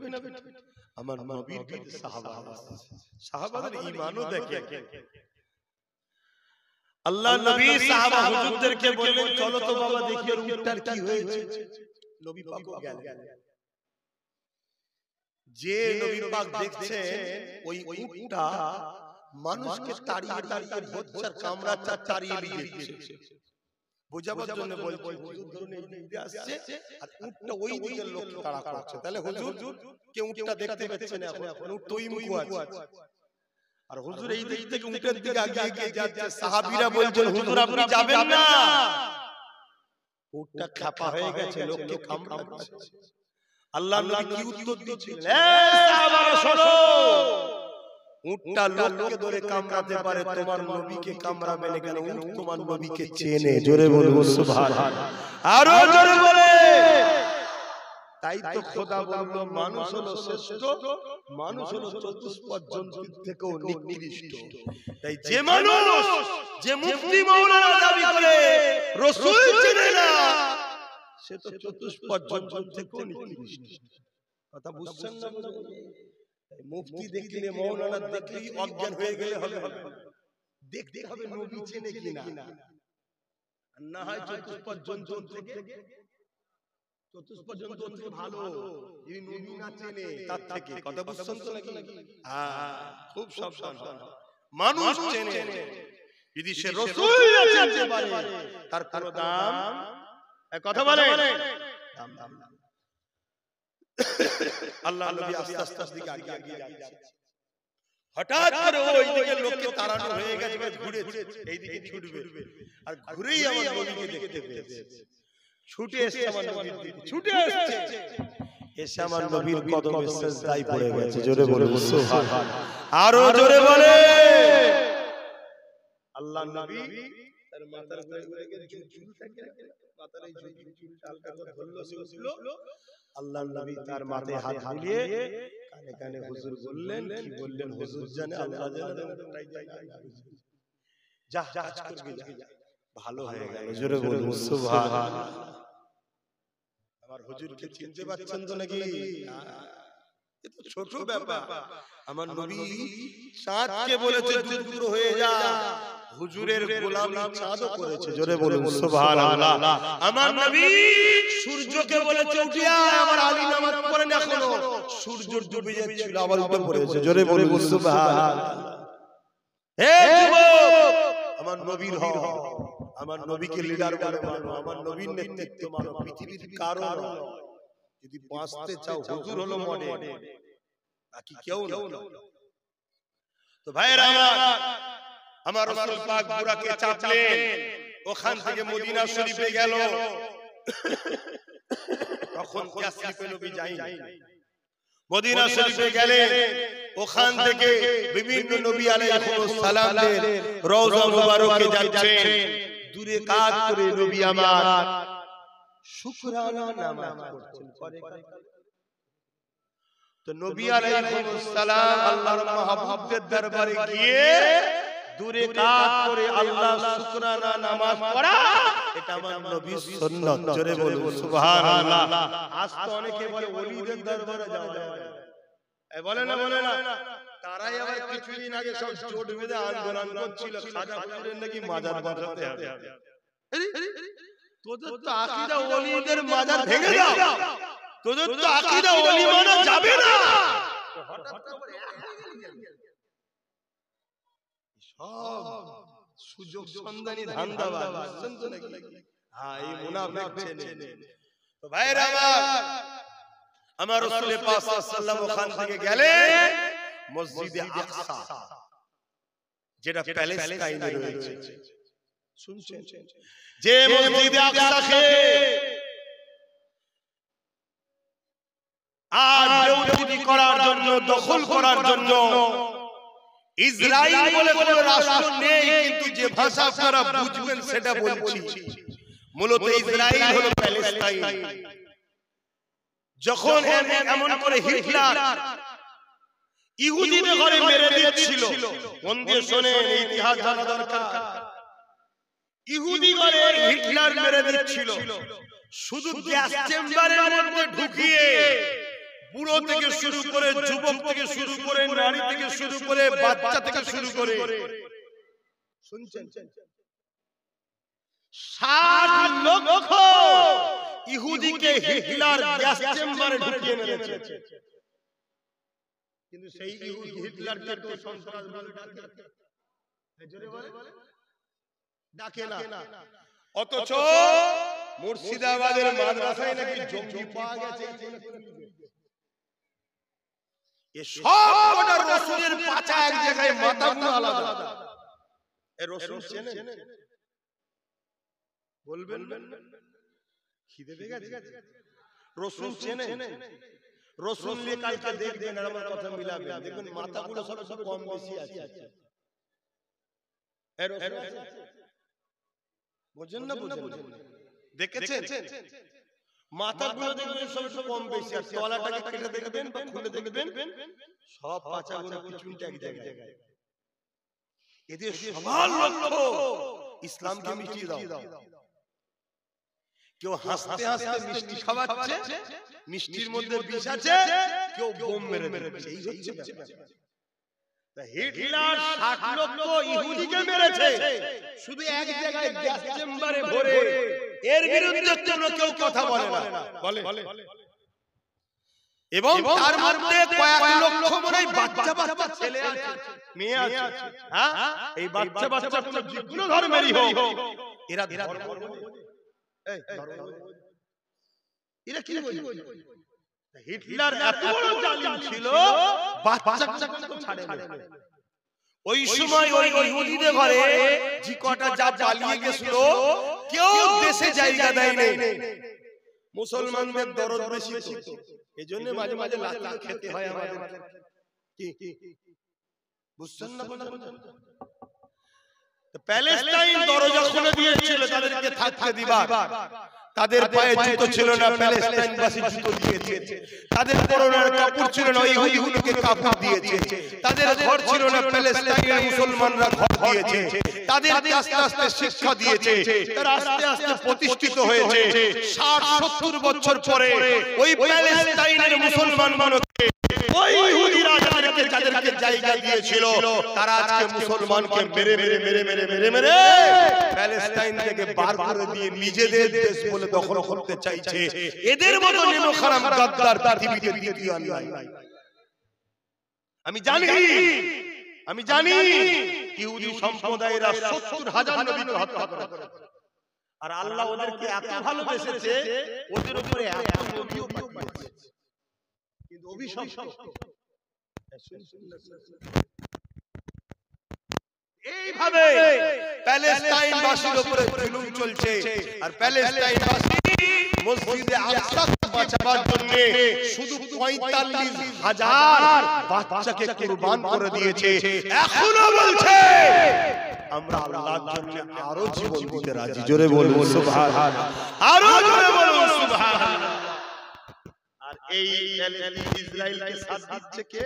আমার নবীর বীর সাহাবা, সাহাবাদের ঈমানও দেখে। আল্লাহ নবী সাহাবা হুজুরদেরকে বললেন, চলো তো বাবা দেখি ওর উটটার কি হয়েছে। নবী পাকও গেলেন। যে নবী পাক দেখছেন ওই উটটা মানুষকে তাড়িয়ে তাড়িয়ে বচ্চার কামড়াচ্ছে, তাড়িয়ে নিয়ে যাচ্ছে। বোঝাবার জন্য বলছে, হুজুর ধরুন এই দিকে আসছে আর উটটা ওই দিকের লোক তাড়া করছে, তাহলে হুজুর কে উটটা দেখতে পাচ্ছে না, এখন উট ওই মুখে আছে। আর হুজুর এই দিক থেকে উটের দিকে এগিয়ে এগিয়ে যাচ্ছে। সাহাবীরা বলছেন, হুজুর আপনি যাবেন না, উটটা খাপা হয়ে গেছে, লোককে কামড়াচ্ছে। আল্লাহ নবী কি উত্তর দিচ্ছিলেন? এ সাহাবারা শোনো, উটটা লোককে ধরে কামড়াতে পারে, তোমার নবীকে কামড়াবে না কেন? উট তোমার নবীকে চেনে। জোরে বলুন সুবহানাল্লাহ, আরো জোরে বলে। তাই তো খোদা বলল, মানুষ হলো শ্রেষ্ঠ, মানুষ হলো চতুষ্পদ জন্তুর থেকেও নিকৃষ্ট। তাই যে মানুষ, যে মুফতি মাওলানা দাবি করে রাসূল চেনে না, সে তো চতুষ্পদ জন্তুর থেকেও নিকৃষ্ট। কথা বুঝছেন না? মুফতি দেখলে, মাওলানা দেখলেই অজ্ঞান হয়ে গেলে হবে না, দেখতে হবে নবী চেনে কিনা। না হয় চতুষ্পদ জন্তু থেকে, চতুষ্পদ জন্তু থেকে ভালো যদি নবী না চেনে তার থেকে। কথা বুঝছেন তো নাকি? হ্যাঁ, খুব সাবধান হন। মানুষ চেনে, যদি সে রাসূল না চিনতে পারে তার কোনো দাম, কথা বলে দাম দাম। আল্লাহ নবী আস্তে আস্তে দিকে এগিয়ে যাচ্ছে। হঠাৎ করে ওই দিকে লোককে তাড়ানো হয়ে গেছে, ঘুরে এই দিকে ছুটবে, আর ঘুরেই আমার নবীকে দেখতে পেয়েছে। ছুটে এসে আমার নবীর দিকে ছুটে আসছে, এসে আমার নবীর কদমে সিজদায় পড়ে গেছে। জোরে বলে সুবহানাল্লাহ, আরো জোরে বলে। আল্লাহ নবী তার মাথার উপরে ঝুল থাকে, মাথার এই ঝুলটা হালকা করে ধরলো, সে উঠলো। আল্লাহ নবী তার মাথায় হাত বুলিয়ে কানে কানে হুজুর বললেন, কি বললেন? হুজুর জানে, আল্লাহ জানে, যা কাজ করবি যা, ভালো হয়ে গেল। জোরে বলুন সুবহানাল্লাহ। আমার হুজুরকে চিনতে পারছেন তো নাকি? এ তো ছোট ব্যাপার। আমার নবী চাঁদকে বলেছে দূর হয়ে যা, হুজুরের গোলামি চাঁদও করেছে। জোরে বলুন সুবহানাল্লাহ। আমার নবী সূর্যকে বলেছে উঠে আয়, আমার আলী নামাজ পড়েন এখনো, সূর্য ডুবে যাচ্ছিল আবার উঠে পড়েছে। জোরে বলুন সুবহানাল্লাহ। হে যুবক, আমার নবীর হও, আমার নবীকে লিডার বলে মানো, আমার নবীর নেতৃত্ব মানো, পৃথিবীর কারো নয়। যদি বাঁচতে চাও, হুজুর হলো মডেল, বাকি কেউ না। তো ভাইরা আমার রাসূল পাক বুরাকে চাপলেন, ওখান থেকে মদিনা শরীফে গেল। তখন ইয়াসরিফে নবী যায়নি, মদিনা শরীফে গেলেন। ওখান থেকে বিভিন্ন নবী আলাইহিস সালামদের রওজা মুবারকে যাচ্ছেন। দূরে কাজ করে নবী আমার শুকরানা নামাজ পড়ছেন। তো নবী আলাইহিস সালাম আল্লাহর মাহবুবদের দরবারে গিয়ে দূরে কাজ করে আল্লাহ শুকরানা নামাজ পড়া, এটা আমার নবীর সুন্নাত। জোরে বলুন সুবহানাল্লাহ। আজ তো অনেকে বলে ওলিদের দরবারে যাওয়া যায়, বলে না? তারাই আবার কিছুদিন আগে সব জোট বেঁধে আন্দোলন করছিল খাজা হুজুরের নাকি মাজার বাঁধাতে হবে। তোদের তো আকীদা ওলিদের মাজার ভেঙে দাও, তোদের তো আকীদা ওলি মানা যাবে না। হঠাৎ করে সব সুযোগ সন্ধানী ধান্দাবাজ, বুঝছেন তো নাকি? হ্যাঁ, এই মুনাফিক চেনে। তো ভাইরা আমার রাসূল পাক সাল্লাল্লাহু আলাইহি ওয়াসাল্লাম ওখান থেকে গেলেন মসজিদে আকসা, যেটা প্যালেস্টাইনে রয়েছে। শুনছেন? যে মসজিদে আকসাকে আজ বেউতি করার জন্য, দখল করার জন্য ইসরাইল বলে কোনো রাষ্ট্র নেই, কিন্তু যে ভাষা আপনারা বুঝবেন সেটা বলছি। মূলত ইসরাইল হলো প্যালেস্টাইন। যখন এমন করে হিটলার ইহুদিদের ঘরে মেরে দিচ্ছিল, মন দিয়ে শুনেন, ইতিহাস জানা দরকার। ইহুদি ঘরে হিটলার মেরে দিচ্ছিল, শুধু গ্যাস চেম্বারের মধ্যে ঢুকিয়ে বুড়ো থেকে শুরু করে, যুবক থেকে শুরু করে, নারী থেকে শুরু করে, বাচ্চা থেকে শুরু করে, শুনছেন, 60 লক্ষ ইহুদিকে হিটলার গ্যাস চেম্বারে ঢুকিয়ে মেরেছে। কিন্তু সেই ইহুদি হিটলারকে তো সন্ত্রাস বলে ডাকে না। অথচ মুর্শিদাবাদের মাদ্রাসায় নাকি জঙ্গি পাওয়া গেছে। সবকটা রাসূলের পাছা এক জায়গায়, মাথাগুলো আলাদা। এ রাসূল চেনেন? বলবেন? খিদে পেয়ে গেছে? রাসূল চেনেন? রাসূল নিয়ে কালকে দেখবেন, আর আমার কথা মিলাবেন, দেখবেন মাথাগুলো সব কম বেশি আছে। এ রাসূল আছে? বুঝেন না? দেখেছেন? মাথাগুলো দেখবেন সব কম বেশি আছে। তলাটাকে কেটে দেখবেন বা খুলে দেখবেন, সব পাছাগুলো পিছনটা এক জায়গায়। এদের সবার লক্ষ্য ইসলামকে মিটিয়ে দাও। কেউ হাসতে হাসতে মিষ্টি খাওয়াচ্ছে, মিষ্টির মধ্যে বিষ আছে, কেউ বোম মেরে দিচ্ছে। এই হচ্ছে ব্যাপার। হিটলার 60 লক্ষ ইহুদিকে মেরেছে, শুধু এক জায়গায় গ্যাস চেম্বারে ভরে। এর বিরুদ্ধে কেউ কথা বলে না, বলে। এবং তার মধ্যে কয়েক লক্ষ মনে বাচ্চা ছেলে আছে, মেয়ে আছে। হ্যাঁ, এই বাচ্চা কোন যেকোনো ধর্মেরই হোক, এরা এরা কি বলে? হিটলার এত বড় জালিম ছিল, বাচ্চাকে ছাড়ে না। ওই সময় ওই ইহুদিদের ঘরে যে কটা যা পালিয়ে গেছিল, কেউ দেশে জায়গা দেয় নাই। মুসলমানদের দরদ বেশি ছিল, এজন্য মাঝে মাঝে লাথি খেতে হয় আমাদের। কি বুঝছেন না? প্যালেস্টাইন দরজা খুলে দিয়েছিল তাদেরকে থাকতে দিবার। তাদের পায়ে জুতো ছিল না, প্যালেস্টাইনবাসী জুতো দিয়েছে। তাদের পরনের কাপড় ছিল না, ইহুদিকে কাপড় দিয়েছে। তাদের ঘর ছিল না, প্যালেস্টাইনের মুসলমানরা ঘর দিয়েছে। তাদের আস্তে আস্তে শিক্ষা দিয়েছে, তারা আস্তে আস্তে প্রতিষ্ঠিত হয়েছে। 60-70 বছর পরে ওই প্যালেস্টাইনের মুসলমানকে ওই ইহুদিরা যাদেরকে জায়গা দিয়েছিল, তারা আজকে মুসলমানকে মেরে প্যালেস্টাইন থেকে বার করে দিয়ে নিজেদের দেশ বলে দখল করতে চাইছে। এদের মতো নিমকহারাম গাদ্দার পৃথিবীতে দ্বিতীয় আর নাই। আমি জানি ইহুদি সম্প্রদায়েরা 70,000 নবীকে হত্যা করেছে, আর আল্লাহ ওদেরকে এত ভালোবেসেছে, ওদের উপরে এত নবীও পাঠিয়েছে। কিন্তু অভিশপ্ত এইভাবে প্যালেস্টাইনবাসীর উপরে জুলুম চলছে। আর প্যালেস্টাইনবাসী মসজিদে আকসাকে বাঁচাবার জন্য শুধু 45,000 বাচ্চাকে কুরবান করে দিয়েছে। এখনো বলছে আমরা আল্লাহর জন্য আরো জীবন দিতে রাজি। জোরে বলুন সুবহানাল্লাহ, আরো জোরে বলুন সুবহানাল্লাহ। আর এই ইসরাইলকে সাথ দিচ্ছে কে?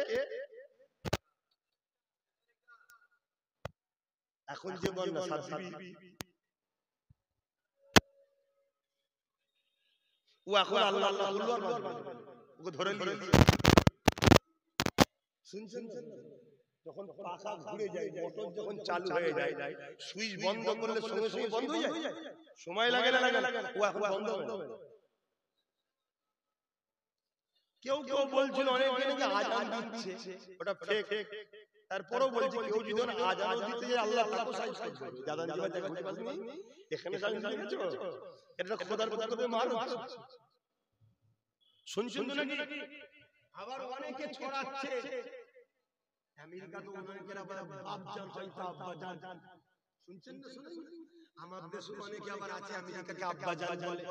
এখন যে বন্যা সাথ দিবি, ও এখন আল্লাহ আল্লাহ বললো, ওকে ধরে নিয়ে শুনছেন? যখন পাখা ঘুরে যায়, মোটর যখন চালু হয়ে যায়, সুইচ বন্ধ করলে সঙ্গে সঙ্গে বন্ধ হয়ে যায়, সময় লাগে না? ও এখন বন্ধ হবে না। কেউ কেউ বলছিল অনেকে নাকি আজান দিচ্ছে, ওটা ফেক। তারপরেও বলছি কেউ যদি আজান দিতে যায় আল্লাহ তাকে সাইজ করবে। আজান দিবার জায়গা খুঁজে পাসনি, এখানে সাইজ দিয়েছো, এটা খোদার পক্ষ থেকে মার। শুনছেন তো নাকি? আবার অনেকে ছড়াচ্ছে আমেরিকা তো অনেকের আবার বাপজান হয় তো আব্বাজান। শুনছেন না? শুনেন? আমার দেশে অনেকে আবার আছে আমেরিকাকে আব্বাজান বলে।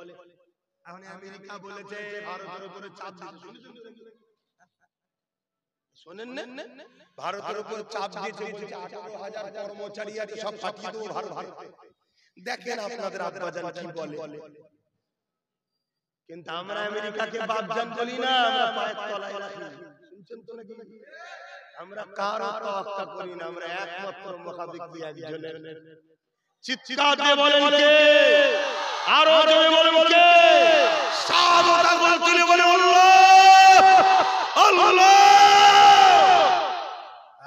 এখন আমেরিকা বলেছে ভারতের উপরে চাপ দিতে, শোনেন না? ভারতের উপর চাপ দিয়েছে, বলছে 18,000 কর্মচারী আছে সব পাঠিয়ে দেবো ভারতে। দেখেন আপনাদের আব্বাজান কি বলে। কিন্তু আমরা আমেরিকাকে বাপজান বলি না, আমরা পায়ের তলায় রাখি। শুনছেন তো নাকি? আমরা কারো তাওয়াক্কা করি না, আমরা একমাত্র মুখাবিকি একজনের। চিৎকার দিয়ে বলেন কে? আরো জোরে বলেন কে? সাহাবারা বলতে বলে আল্লাহ আল্লাহ।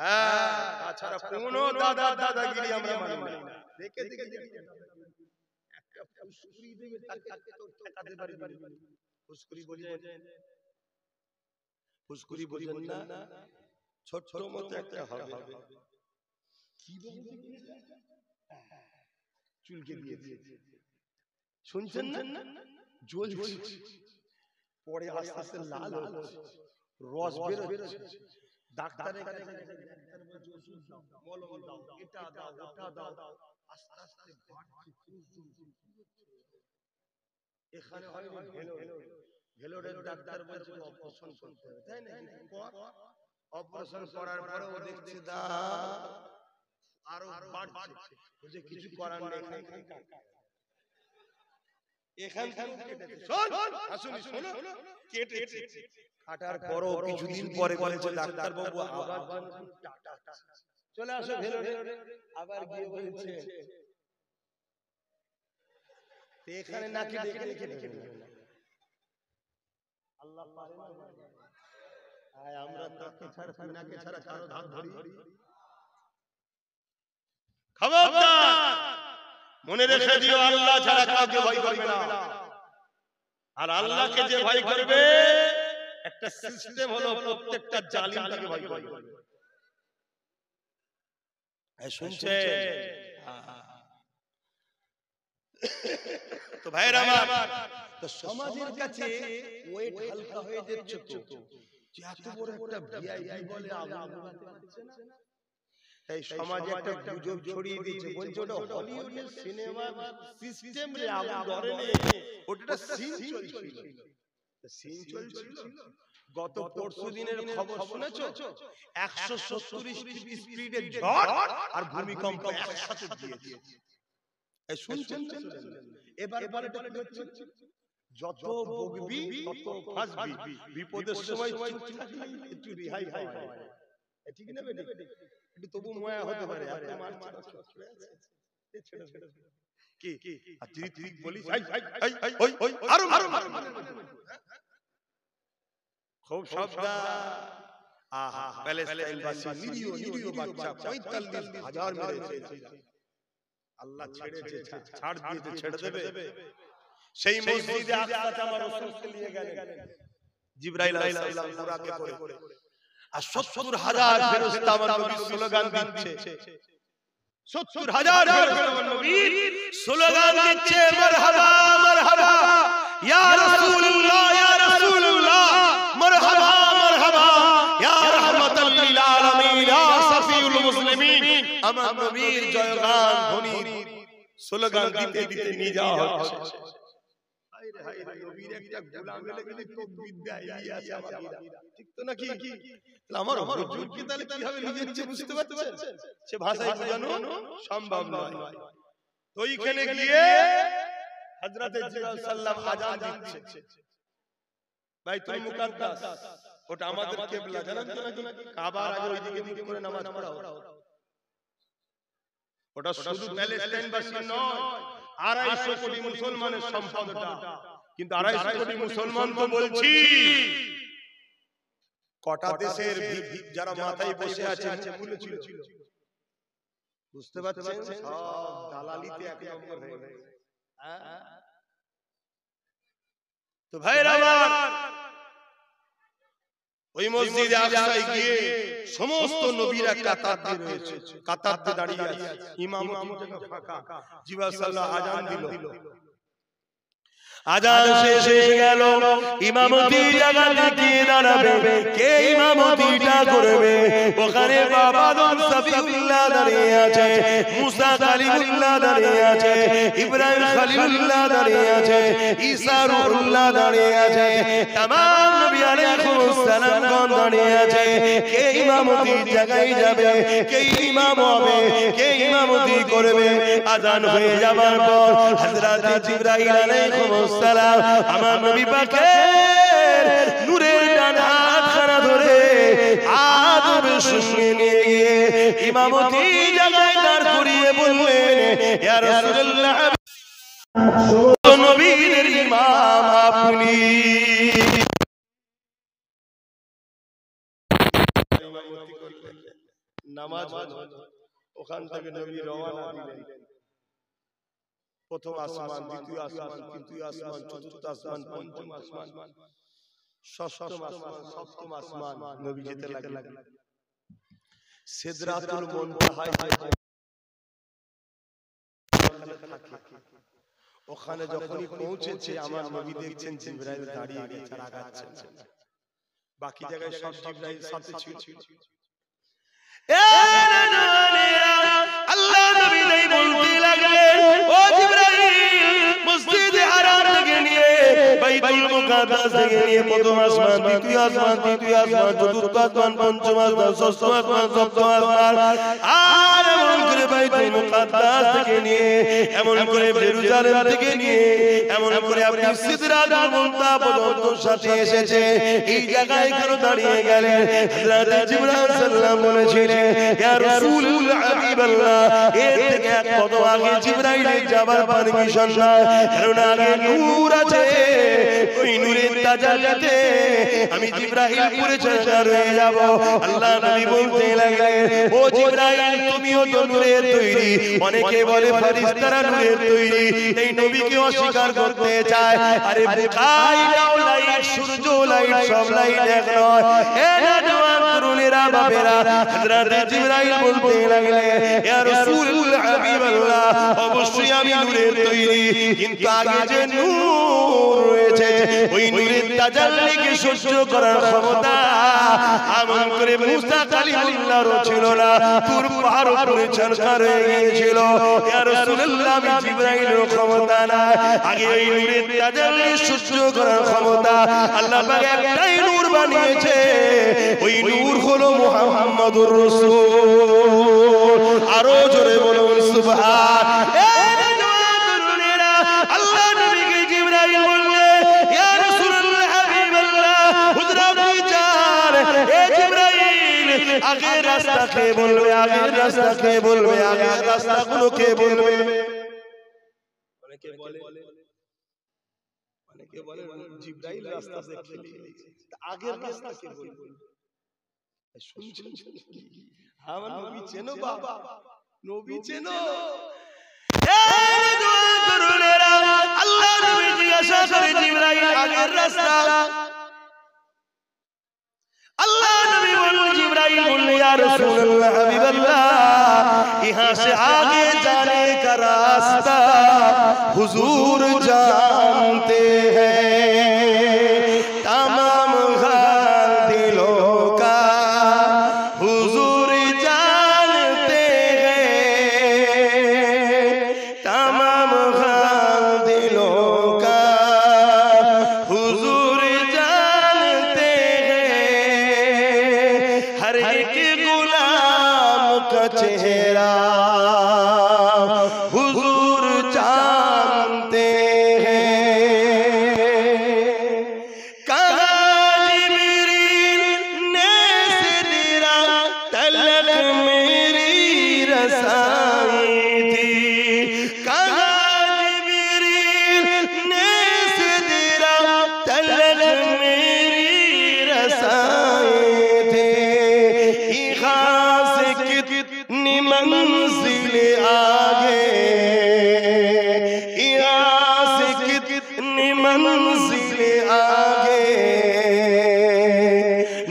হ্যাঁ, তাছাড়া কোনো দাদাগিরি আমরা মানি না। দেখে একটা ফুসকুরি দেবে তাকে তো ঠেকাতে পারবে না। ফুসকুরি বোঝেন? ফুসকুরি বোঝেন না? ছোট মতো একটা হবে, কি বলতে চুলকে দিয়ে দিয়েছে। শুনছেন না? জ্বলছে, পরে আস্তে আস্তে লাল হচ্ছে, রস বের হচ্ছে। ডাক্তারের কাছে ডাক্তার বলছে ওষুধ দাও, মলম দাও, এটা দাও, ওটা দাও, আস্তে আস্তে বাড়ছে। এখানে হয় ভেলোরের ডাক্তার বলছে অপারেশন করতে হবে, তাই না? অপারেশন করার পরেও দেখছে দা আরো বাড়ছে, বুঝে কিছু করার নেই, এখান থেকে কেটেছে। শোন আসুন, শোনো, কেটেছে, কাটার পরও কিছুদিন পরে বলছে ডাক্তার বাবু আবার চলে আসো ভেলোরে। আবার গিয়ে বলছে এখানে না কেটে আল্লাহ পারে না। আমরা তাকে ছাড়া নাকে ছাড়া কারো ধার ধরি। খবরদার মনে রেখে দিও, আল্লাহ ছাড়া কাউকে ভয় করবে না। আর আল্লাহকে যে ভয় করবে, একটা সিস্টেম হলো প্রত্যেকটা জালিমকে ভয় করবে। শুনছে তো ভাইরা আমার, তো সমাজের কাছে ওয়েট হালকা হয়ে যাচ্ছে তো, যে এত বড় একটা ভিআইপি বলে আগুন লাগাতে পারছে না। তাই সমাজে একটা গুজব ছড়িয়ে দিয়েছে, বলছে ওটা হলিউডের সিনেমার সিস্টেম রে, আগুন ধরে নেই, ওটা সিন চলছিল। সিন চলছিল। গত পরশু দিনের খবর শুনেছো? 170 স্পিডে ঝড় আর ভূমিকম্প একসাথে দিয়েছে। শুনছেন? এবার যত বকবি তত ফাঁসবি, বিপদের সময় একটু রেহাই পাওয়া যায়। ঠিক না বেটি? একটু তবু মায়া হতে পারে। কি আর তুই বলিস আরো খুব সাবধান। আহা, প্যালেস্টাইনবাসী নিরীহ বাচ্চা 45,000 মেরেছে। আল্লাহ ছেড়েছে, ছাড় দিয়েছে, ছেড়ে দেবে। সেই মসজিদে আকসাতে আমার রাসূলকে নিয়ে গেলেন জিবরাইল আলাইহিস সালাম বুরাকে করে, আর 70,000 ফেরেশতা আমার নবীর স্লোগান দিচ্ছে। 70,000 ফেরেশতা আমার নবীর স্লোগান দিচ্ছে, মারহাবা মারহাবা ইয়া রাসূলুল্লাহ ইয়া রাসূলুল্লাহ, মারহাবা মারহাবা ইয়া রাহমাতাল লিল আলামিন ইয়া সাফিউল মুসলিমিন। আমার নবীর জয়গান ধ্বনি স্লোগান দিতে দিতে নিয়ে যাওয়া হচ্ছে। হায়রে হায়রে, নবীর একটা গোলাম এলে গেলে তো বিদ্যা ইলিয়াস আবাবিরা, ঠিক তো নাকি? আমার হুজুর কি তাহলে কিভাবে নিজে নিজে বুঝতে পারছেন? সে ভাষায় বোঝানো সম্ভব নয়। তো ওইখানে গিয়ে হযরত জিবরাইল সাল্লাল্লাহু আযান দিচ্ছে, বাইতুল মুকাদ্দাস, ওটা আমাদের কিবলা, জানেন তো নাকি? কাবার আগে ওইদিকে দিকে করে নামাজ পড়া, ওটা শুধু প্যালেস্টাইনবাসী নয়, 250 কোটি মুসলমানের সম্পদ ওটা। কিন্তু 250 কোটি মুসলমান তো বলছি কটা দেশের যারা মাথায় বসে আছে বুঝতে পারছেন, সব দালালিতে এক নম্বর হয়ে গেছে। তো ভাইরা আমার, ওই মসজিদে আকসায় গিয়ে সমস্ত নবীরা কাতার দিয়ে রয়েছে, কাতার দিয়ে দাঁড়িয়ে আছে, ইমামতি জায়গা ফাঁকা। জিবা সাল্লাহ আজান দিল, আজান শেষ হয়ে গেল, ইমামতি জায়গাতে গিয়ে দাঁড়াবে, কে ইমামতিটা করবে? ওখানে বাবা সফিউল্লাহ দাঁড়িয়ে আছে, মুসা কালিমুল্লাহ দাঁড়িয়ে আছে, ইব্রাহিম খলিলুল্লাহ দাঁড়িয়ে আছে, ঈসা রূহুল্লাহ দাঁড়িয়ে আছে, तमाम নবী আলাইহিস সালামগণ দাঁড়িয়ে আছে। কে ইমামতি জায়গায় যাবে? কে ইমাম হবে? কে ইমামতি করবে? আজান হয়ে যাবার পর হযরত জিবরাইল আলাইহিস সালাম আমার নবী পাকের নূরের ডান হাতখানা ধরে আদবে সঙ্গে নিয়ে গিয়ে ইমামতি জায়গায় দাঁড় করিয়ে বললেন, ইয়া রাসূলুল্লাহ, নবীর ইমাম আপনি। নামাজ ওখান থেকে নবী রওনা দিলেন। প্রথম আসমান, দ্বিতীয় আসমান, তৃতীয় আসমান, চতুর্থ আসমান, পঞ্চম আসমান, ষষ্ঠ আসমান, সপ্তম আসমান, নবী যেতে লাগলেন। সিদরাতুল মুনতাহায় ওখানে যখনই পৌঁছেছে আমার নবী দেখছেন জিবরাইল দাঁড়িয়ে গেছে, আর আগাচ্ছেন। বাকি জায়গায় সব জিবরাইল সাথে ছিল। আল্লাহ নবী নাই বলতে লাগলেন, ও জিবরাইল, মসজিদে হারাম থেকে নিয়ে বাইতুল মুকাদ্দাস থেকে নিয়ে প্রথম আসমান, দ্বিতীয় আসমান, তৃতীয় আসমান, চতুর্থ আসমান, পঞ্চম আসমান, ষষ্ঠ আসমান, সপ্তম আসমান, আর এমন করে বাইতুল মুকাদ্দাস থেকে নিয়ে, এমন করে জেরুজালেম থেকে নিয়ে, এমন করে আপনি সিদরাতুল মুনতাহা পর্যন্ত সাথে এসেছে। এই জায়গায় কেন দাঁড়িয়ে গেলেন? হযরত জিবরাইল সাল্লাম বলেছিলেন, ইয়া রাসূলুল্লাহ হাবিবাল্লাহ, এর থেকে এক কদম আগে জিবরাইলের যাবার পারমিশন নাই, কারণ আগে নূর আছে, ওই নূরের তাজাল্লিতে আমি জিবরাইল পুরে চলে রয়ে যাব। আল্লাহ নবী বলতে লাগলেন, ও জিবরাইল, তুমিও তো নূরের তৈরি। অনেকে বলে ফেরেশতারা নূরের তৈরি, এই নবীকে অস্বীকার করতে চায়। আরে বুকাই দাও লাইট, সূর্য লাইট, সব লাইট এক নয়। এ নওজওয়ান তরুণেরা, বাবেরা, হযরত জিবরাইল বলতে লাগলেন, ইয়া রাসূলুল্লাহ হাবিবাল্লাহ, অবশ্যই আমি নূরের তৈরি, কিন্তু আগে যে নূর রয়েছে, ওই নূরের তাজাল্লিকে সহ্য করার ক্ষমতা এমন করে মুসা কালিমুল্লাহর ছিল না। তুর পাহাড় উপরে ঝরঝর হয়ে গিয়েছিল। ইয়া রাসূলুল্লাহ, আমি জিবরাইলের ক্ষমতা না, আগে ওই নূরের তাজাল্লি সহ্য করার ক্ষমতা আল্লাহ পাক একটাই নূর বানিয়েছে, ওই নূর হলো মুহাম্মাদুর রাসূল। আরো জোরে বলুন সুবহান। আল্লাহ নবীকে জিবরাইল বললে, ইয়া রাসূলুল্লাহ হাবিবাল্লাহ, হুজুর আপনি যান। এ জিবরাইল, আগের রাস্তা কে বলবে? আগের রাস্তা কে বলবে? আগের রাস্তাগুলো কে বলবে? অনেকে বলে জিবরাইল রাস্তা দেখে নিয়েছে, আগের রাস্তা কে বলবে? শুনছেন কি? আমার নবী চেনো বাবা, নবী চেনো। আল্লাহ নবী জিজ্ঞাসা করে, জিবরাইল আগের রাস্তা? আল্লাহ নবী বললেন, জিবরাইল বললেন, ইয়া রাসূলুল্লাহ হাবিবাল্লাহ, यहां से आगे जाने का रास्ता हुजूर जानते हैं, तमाम हाल दिलों का हुजूर जानते हैं, तमाम हाल दिलों का हुजूर जानते हैं, हर एक गुलाम का चेहरा हुजूर जानते हैं। मंजिल आगे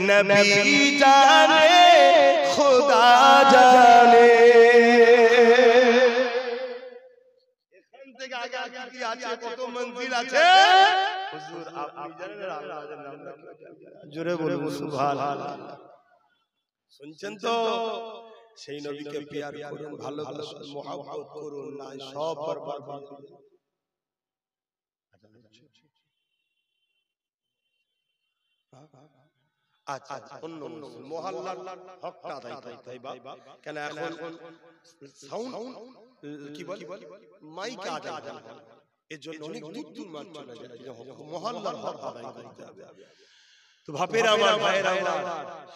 नबी जाने खुदा जाने। এখান থেকে আগে আগে কি আছে, কত মঞ্জিল আছে হুজুর আপনি জানেন? আল্লাহর নামটা জোরে বলুন সুবহানাল্লাহ। শুনছেন তো? সেই নবীকে প্যার করুন, ভালোবাসুন, মহব্বত করুন, না সব বরবাদ হয়ে যাবে। আচ্ছা অন্য মহল্লার হকটা আদায় করতে হয় বাবা। কেন এখন সাউন্ড কি বল মাইক আদায় হয়, এর জন্য অনেক দূর দূর মান চলে যায়। মহল্লার হক আদায় করতে হবে। তো বাপের আমার ভাইয়ের আমার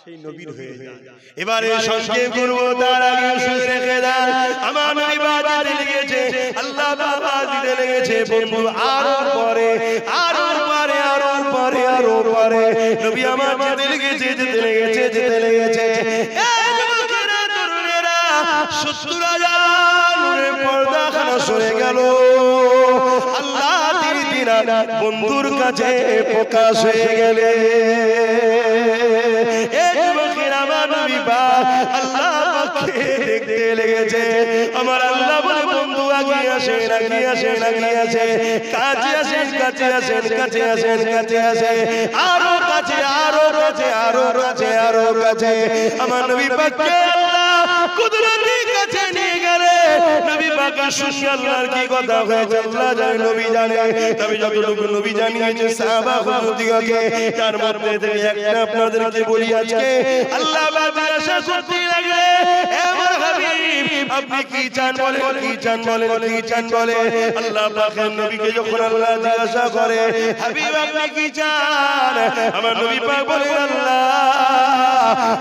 সেই নবীর হয়ে যায়। এবারে সংক্ষেপ করব, তার আগে শুনে রেখে দেন আমার নবী বাজাতে লেগেছে, আল্লাহ বাবা দিতে লেগেছে বন্ধু, আরো পরে আরো পরে আরো পরে আরো পরে নবী আমার যেতে লেগেছে যেতে লেগেছে যেতে লেগেছে। এই যুবকেরা তরুণেরা 70,000 নূরের পর্দাখানা সরে গেল। আল্লাহ বন্ধুর কাছে প্রকাশ হয়ে গেলে আল্লাহ দেখতে লেগেছে। আমার আল্লাহ বলে বন্ধু আগে আসেন আগে আসেন আগে আসে, কাছে আসেন কাছে আসেন কাছে আসেন কাছে আসে, আরো কাছে আরো কাছে আরো কাছে আরো কাছে। আমার নবী পাককে আল্লাহ কুদরতি কাছে নিয়ে গেলে নবী পাক শুনে আল্লাহর কি কথা হয়েছে আল্লাহ জানে, নবী জানে। তবে যতটুকু নবী জানিয়েছে সাহাবা হুজুরদিগকে, তার মধ্যে থেকে একটা আপনাদেরকে বলি আজকে। আল্লাহ জিজ্ঞাসা করতে লাগলে, হে আমার হাবিব আপনি কি চান বলেন, কি চান বলেন, কি চান বলেন। আল্লাহ পাকের নবীকে যখন আল্লাহ জিজ্ঞাসা করে হাবিব আপনি কি চান, আমার নবী পাক বলেন আল্লাহ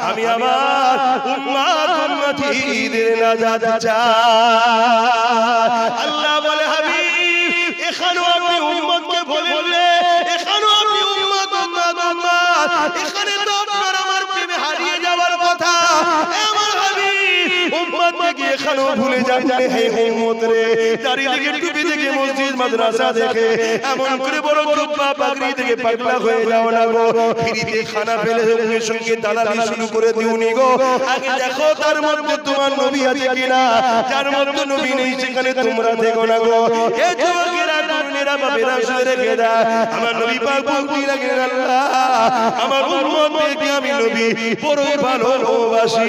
আমি আমার উম্মত উম্মতীদের নাজাত চাই। আল্লাহ বলে হাবিব এখানেও আপনি উম্মতকে বললে, এখানেও আপনি উম্মত উম্মত উম্মত, এখানে তো আপনার আমার প্রেমে হারিয়ে যাওয়ার কথা। আমার হাবিব উম্মতকে কি এখানেও ভুলে যাবেন? হে উম্মত রে, দাড়ি থেকে টুপি থেকে মসজিদ মাদ্রাসা দেখে এমন করে বড় জুব্বা পাগড়ি থেকে পাগলা হয়ে যাও না গো। ফ্রিতে খানা পেলে সঙ্গে সঙ্গে দালালি শুরু করে দিওনি গো। আগে দেখো তার মধ্যে তোমার নবী আছে কিনা, যার মধ্যে নবী নেই সেখানে তোমরা দেখো না গো। এই যুবকেরা তরুণেরা বাপেরা শুনে রেখে দাও, আমার নবী পাক বলতে লাগলেন আল্লাহ আমার উম্মতকে আমি নবী বড়ই ভালোবাসি।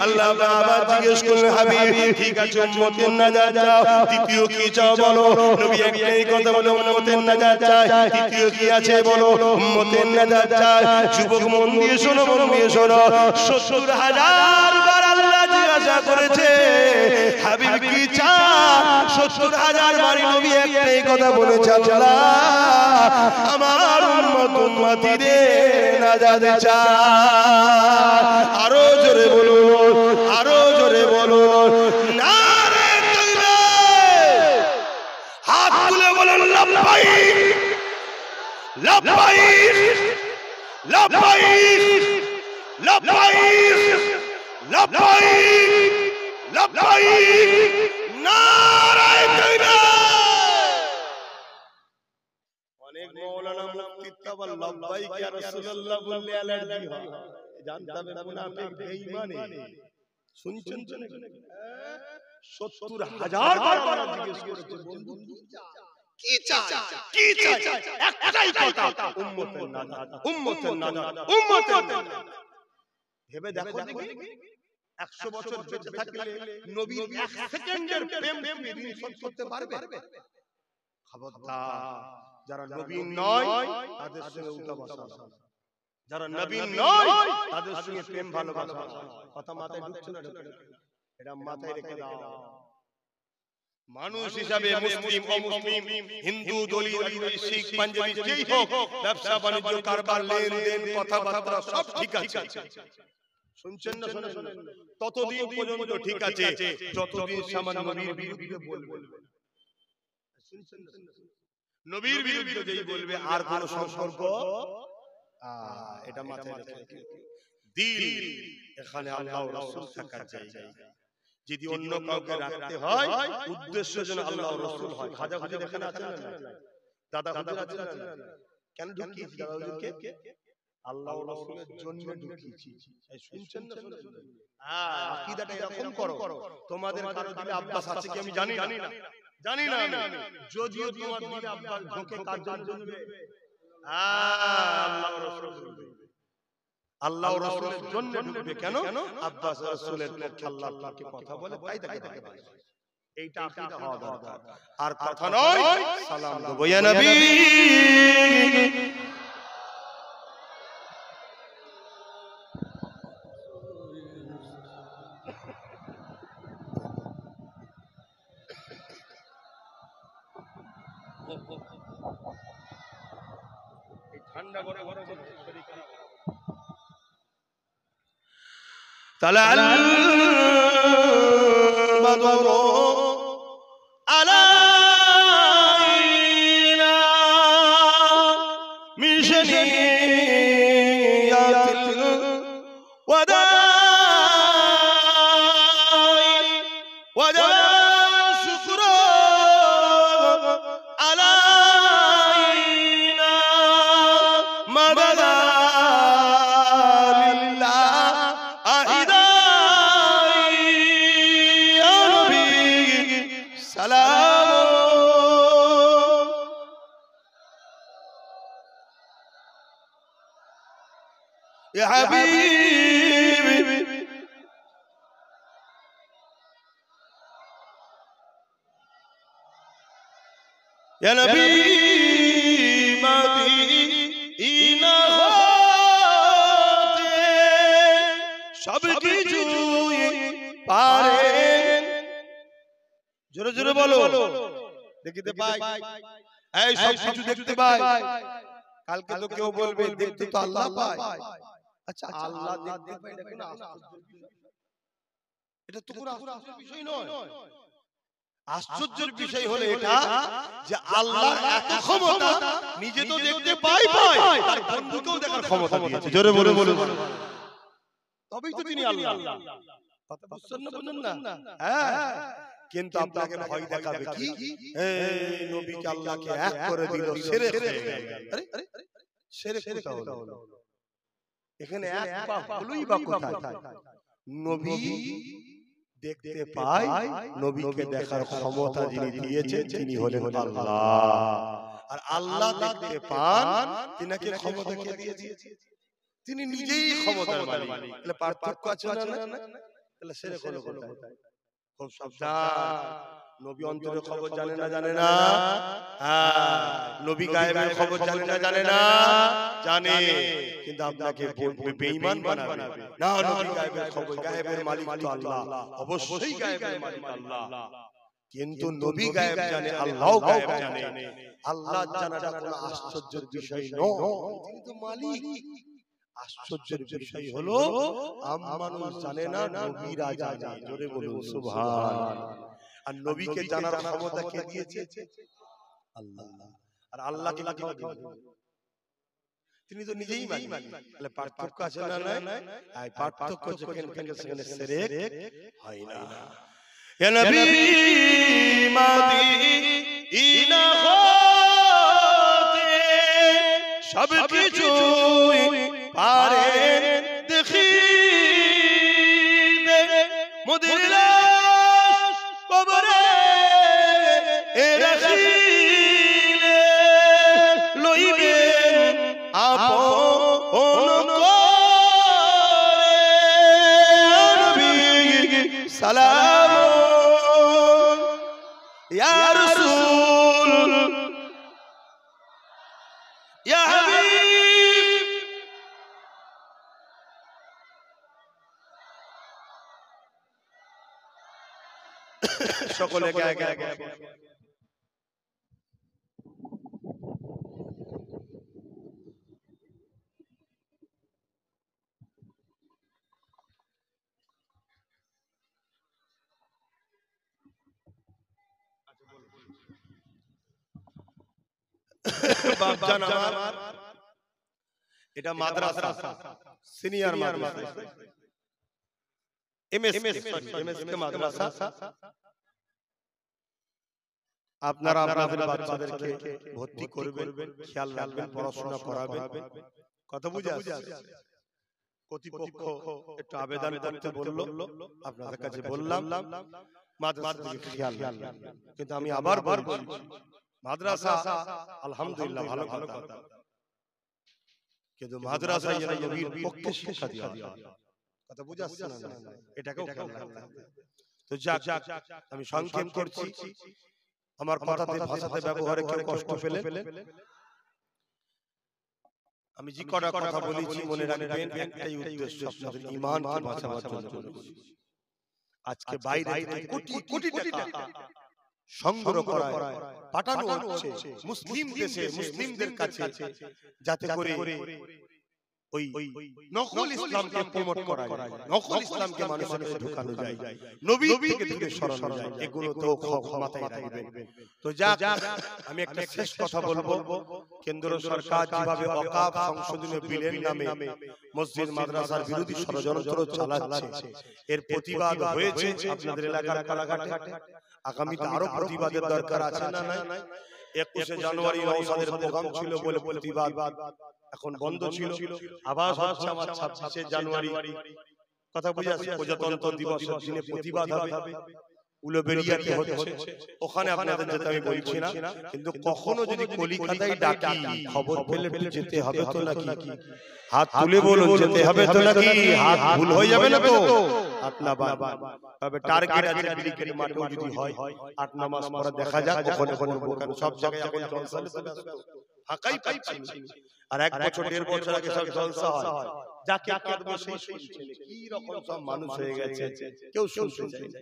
আল্লাহ বাবা জিজ্ঞেস করলেন হাবিব ঠিক আছে উম্মতের নাজাত চাও, দ্বিতীয় কি চাও বলো। নবী একটাই কথা বলে উম্মতের নাজাত চাই। দ্বিতীয় কি আছে বলো, উম্মতের নাজাত চাই। যুবক মন দিয়ে শোনো, মন দিয়ে শোনো। 70,000 বার আল্লাহ জিজ্ঞাসা করেছে হাবিব কি চান, 70,000 বার নবী একটাই কথা বলেছে আল্লাহ আমার উম্মত উম্মতীদের নাজাত চাই। আরো জোরে বলুন, আরো জোরে বলুন নারে তাকবীর। হাত তুলে বলুন লাব্বাইক লাব্বাইক লাব্বাইক লাব্বাইক লাব্বাইক লাব্বাইক নারে তাকবীর। অনেক মাওলানা মুফতি তাওবা লাব্বাইক ইয়া রাসূলুল্লাহ বললে অ্যালার্জি হয়, জানতে হবে মুনাফিক বেঈমানে। শুনছেন তো? 70,000 বার জিজ্ঞেস করেছে বন্ধু কি চাই, কি চাই? একটাই কথা উম্মতের নাজাত, উম্মতের নাজাত, উম্মতের নাজাত। ভেবে দেখো দেখি 100 বছর বেঁচে থাকলে নবীর 1 সেকেন্ডের প্রেম তুমি ঋণ শোধ করতে পারবে? খবরদার, যারা নবী নয় তাদের সঙ্গে উঠা বসা, যারা নবী নয় তাদের সঙ্গে প্রেম ভালোবাসা। কথা মাথায় ঢুকছে না? এটা মাথায় রেখে দাও। মানুষ হিসাবে মুসলিম অমুসলিম হিন্দু দলিত শিখ পাঞ্জাবি যেই হোক, ব্যবসা বাণিজ্য কারবার লেনদেন কথাবার্তা সব ঠিক আছে। শুনছেন না? শুনেন ততদিন পর্যন্ত ঠিক আছে যতদিন সামান্য নবীর বিরুদ্ধে বলবে। শুনছেন না? নবীর বিরুদ্ধে যেই বলবে আর কোন সম্পর্ক এটা মাথায় রেখে দিল এখানে আল্লাহ রাসূল থাকার জায়গা। যদি অন্য কাউকে রাখতে হয় উদ্দেশ্য যেন আল্লাহ ও রাসূল হয়। খাজা হুজুর এখানে আছেন না? দাদা হুজুর আছেন না? কেন ঢুকিয়েছি দাদা হুজুরকে? আল্লাহ ও রাসূলের জন্য ঢুকিয়েছি। এই শুনছেন না? হ্যাঁ, আকীদাটা এরকম করো। তোমাদের কারো দিলে আব্বাস আছে কি আমি জানি না। জানি না আমি। যদিও তোমার দিলে আব্বাস ঢোকে কার জন্য ঢুকবে? আল্লাহ ও রাসূল। আল্লাহ ও রাসূলের জন্য ঢুকবে কেন? আব্বাস রাসূলের পক্ষে আল্লাহ পাকে কথা বলে তাই তাকে ভালোবাসে। এইটা আকীদা হওয়া দরকার। আর কথা নয় সালাম দেব ইয়া নবী। এই ঠান্ডা ঘরে ঘরে শরীর খারাপ তালাল বাদরু আলাইনা মিন শানিয়াতিল ওয়াদাই ওয়াদা শুকরু আলাইনা মাদাদা লিল্লাহ আহিদাই ইয়া নবী সালাম ইয়া হাবিবি ইয়া নবী মদিনা হতে সব কিছুই পারেন। জোরে জোরে বলো, দেখিতে পাই এই সব কিছু দেখতে পাই। কালকে তো কেউ বলবে দেখতে তো আল্লাহ পায়। আচ্ছা আল্লাহ দেখতে পায় এটা কোনো আশ্চর্যের বিষয়? এটা তো কোনো আশ্চর্যের বিষয় নয়। আশ্চর্যের বিষয় হলো এটা যে আল্লাহর এত ক্ষমতা, নিজে তো দেখতে পায় তার বন্ধুকেও দেখার ক্ষমতা দিয়েছে। জোরে বলে বলে তবেই তো তিনি আল্লাহ। কথা বুঝছেন না? বুঝেন না? হ্যাঁ, কিন্তু আপনাকে ভয় দেখাবে কি? এই নবীকে আল্লাহকে এক করে দিল, শিরক হয়ে গেল। আরে শিরক কোথা হলো? এখানে এক পা হলোই বা কোথায়? নবী দেখতে পায়, নবীকে দেখার ক্ষমতা যিনি দিয়েছেন তিনি হলেন আল্লাহ। আর আল্লাহ দেখতে পান, তিনাকে ক্ষমতা কে দিয়েছে? তিনি নিজেই ক্ষমতার মালিক। তাহলে পার্থক্য আছে না? তাহলে শিরক হলো কোথায়? খুব সাবধান। নবী অন্তরের খবর জানে না? জানে না? হ্যাঁ, নবী গায়েবের খবর জানে না? জানে না? জানে, কিন্তু আপনাকে বেঈমান বানাবে না। নবী গায়েবের খবর, গায়েবের মালিক তো আল্লাহ, অবশ্যই গায়েবের মালিক আল্লাহ। কিন্তু নবী গায়েব জানে, আল্লাহও গায়েব জানে। আল্লাহ জানাটা কোনো আশ্চর্যের বিষয় নয়, তিনি তো মালিক। আশ্চর্যের বিষয় হলো মানুষ জানে না, নবীরা জানে। জোরে বলুন সুবহান। আর নবীকে জানার ক্ষমতা কে দিয়েছে? আল্লাহ। আর আল্লাহকে কি দিয়েছে? তিনি তো নিজেই মালিক। তাহলে পার্থক্য আছে না? নাই। এই পার্থক্য যেখানে সেখানে শিরক হয় না। ইয়া নবী মদিনা হতে সব কিছুই পারেন দেখিতে, মোদের লাশ কবরে রাখিলে লইবেন আপন করে। নবী সালাম ইয়া রাসূল ইয়া হাবিব। সকলে গায়ে গায়ে বাপজান আমার, এটা মাদ্রাসা, সিনিয়র মাদ্রাসা। এমএসকে মাদ্রাসা, আপনারা আপনাদের বাচ্চাদেরকে ভর্তি করবেন, খেয়াল রাখবেন, পড়াশোনা করাবেন। কথা বুঝে আসছে? কর্তৃপক্ষ একটু আবেদন করতে বললো, আপনাদের কাছে বললাম মাদ্রাসা খেয়াল রাখবেন। কিন্তু আমি আবার বলছি, মাদ্রাসা আলহামদুলিল্লাহ ভালো কথা, কিন্তু মাদ্রাসায় যেন নবীর পক্ষে শিক্ষা দেওয়া হয়। কথা বুঝে আসছে না? এটাকেও খেয়াল রাখতে হবে। তো যাক, আমি সংক্ষেপ করছি, আমার কথাতে ভাষাতে ব্যবহারে কেউ কষ্ট পেলে, আমি যে কটা কথা বলেছি মনে রাখবেন, একটাই উদ্দেশ্য, আপনাদের ঈমানকে বাঁচাবার জন্য। আজকে বাইরে থেকে কোটি কোটি টাকা সংগ্রহ করা পাঠানো হচ্ছে মুসলিম দেশে, মুসলিমদের কাছে, যাতে করে ওই নকল ইসলামকে প্রমোট করা যায়, নকল ইসলামকে মানুষের কাছে ঢোকানো যায়, নবী থেকে দূরে সরানো যায়। এগুলো তো মাথায় রাখবেন। তো যাক, আমি একটা শেষ কথা বলবো। কেন্দ্র সরকার যেভাবে ওয়াকফ সংশোধনী বিলের নামে মসজিদ মাদ্রাসার বিরোধী ষড়যন্ত্র চালাচ্ছে, এর প্রতিবাদ হয়েছে আপনাদের এলাকার কারাঘাটে। আগামীতে আরো প্রতিবাদের দরকার আছে না নাই? 21শে জানুয়ারি নওশাদের প্রোগ্রাম ছিল বলে প্রতিবাদ এখন বন্ধ ছিল, আবার হচ্ছে আমার 26শে জানুয়ারি। কথা বুঝে আসছে? প্রজাতন্ত্র দিবসের দিনে প্রতিবাদ হবে, উলুবেড়িয়াতে হচ্ছে, ওখানে আপনাদের যেতে আমি বলছি না, কিন্তু কখনো যদি কলিকাতায় ডাকি, খবর পেলে যেতে হবে তো নাকি? হাত তুলে বলুন, যেতে হবে তো নাকি? হাত ভুল হয়ে যাবে না তো? হাত না বাবা, তবে টার্গেট আছে ব্রিগেড মাঠেও যদি হয় 8 মাস পরে দেখা যাক, ওখানে সব জায়গায় এখন জলসা ফাঁকাই পাচ্ছি। আর 1 বছর 1.5 বছর আগে সব জলসা হয়, যাকে কাঁদবো সেই শুনছে, কি রকম সব মানুষ হয়ে গেছে, কেউ শুনতে চায় না।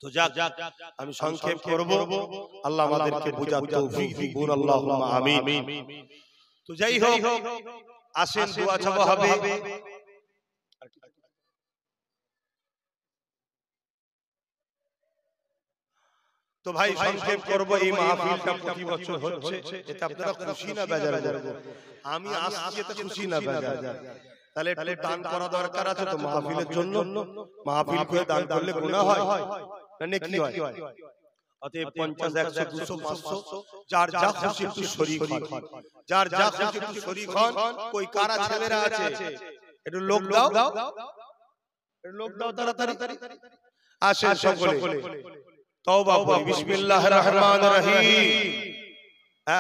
তো যাক, আমি সংক্ষেপ করব, আল্লাহ আমাদেরকে বুঝার তৌফিক দিন, আল্লাহুম্মা আমিন। তো যাই হোক, আসেন দোয়া চাওয়া হবে। তো ভাই সংক্ষেপ করব, এই মাহফিলটা প্রতি বছর হচ্ছে, এটা আপনারা খুশি না বেজার? আমি আসছি এতে খুশি না বেজার? তাহলে একটু দান করা দরকার আছে তো মাহফিলের জন্য। মাহফিল করে দান করলে গুনাহ হয় না নেকি হয়? অতএব 50, 100, 200, 500 যার যা খুশি একটু শরীক হন, যার যা খুশি একটু শরীক হন। কই কারা ছেলেরা আছে একটু লোক দাও, একটু লোক দাও তাড়াতাড়ি। আসেন সকলে তওবা করি। বিসমিল্লাহির রহমানির রহিম।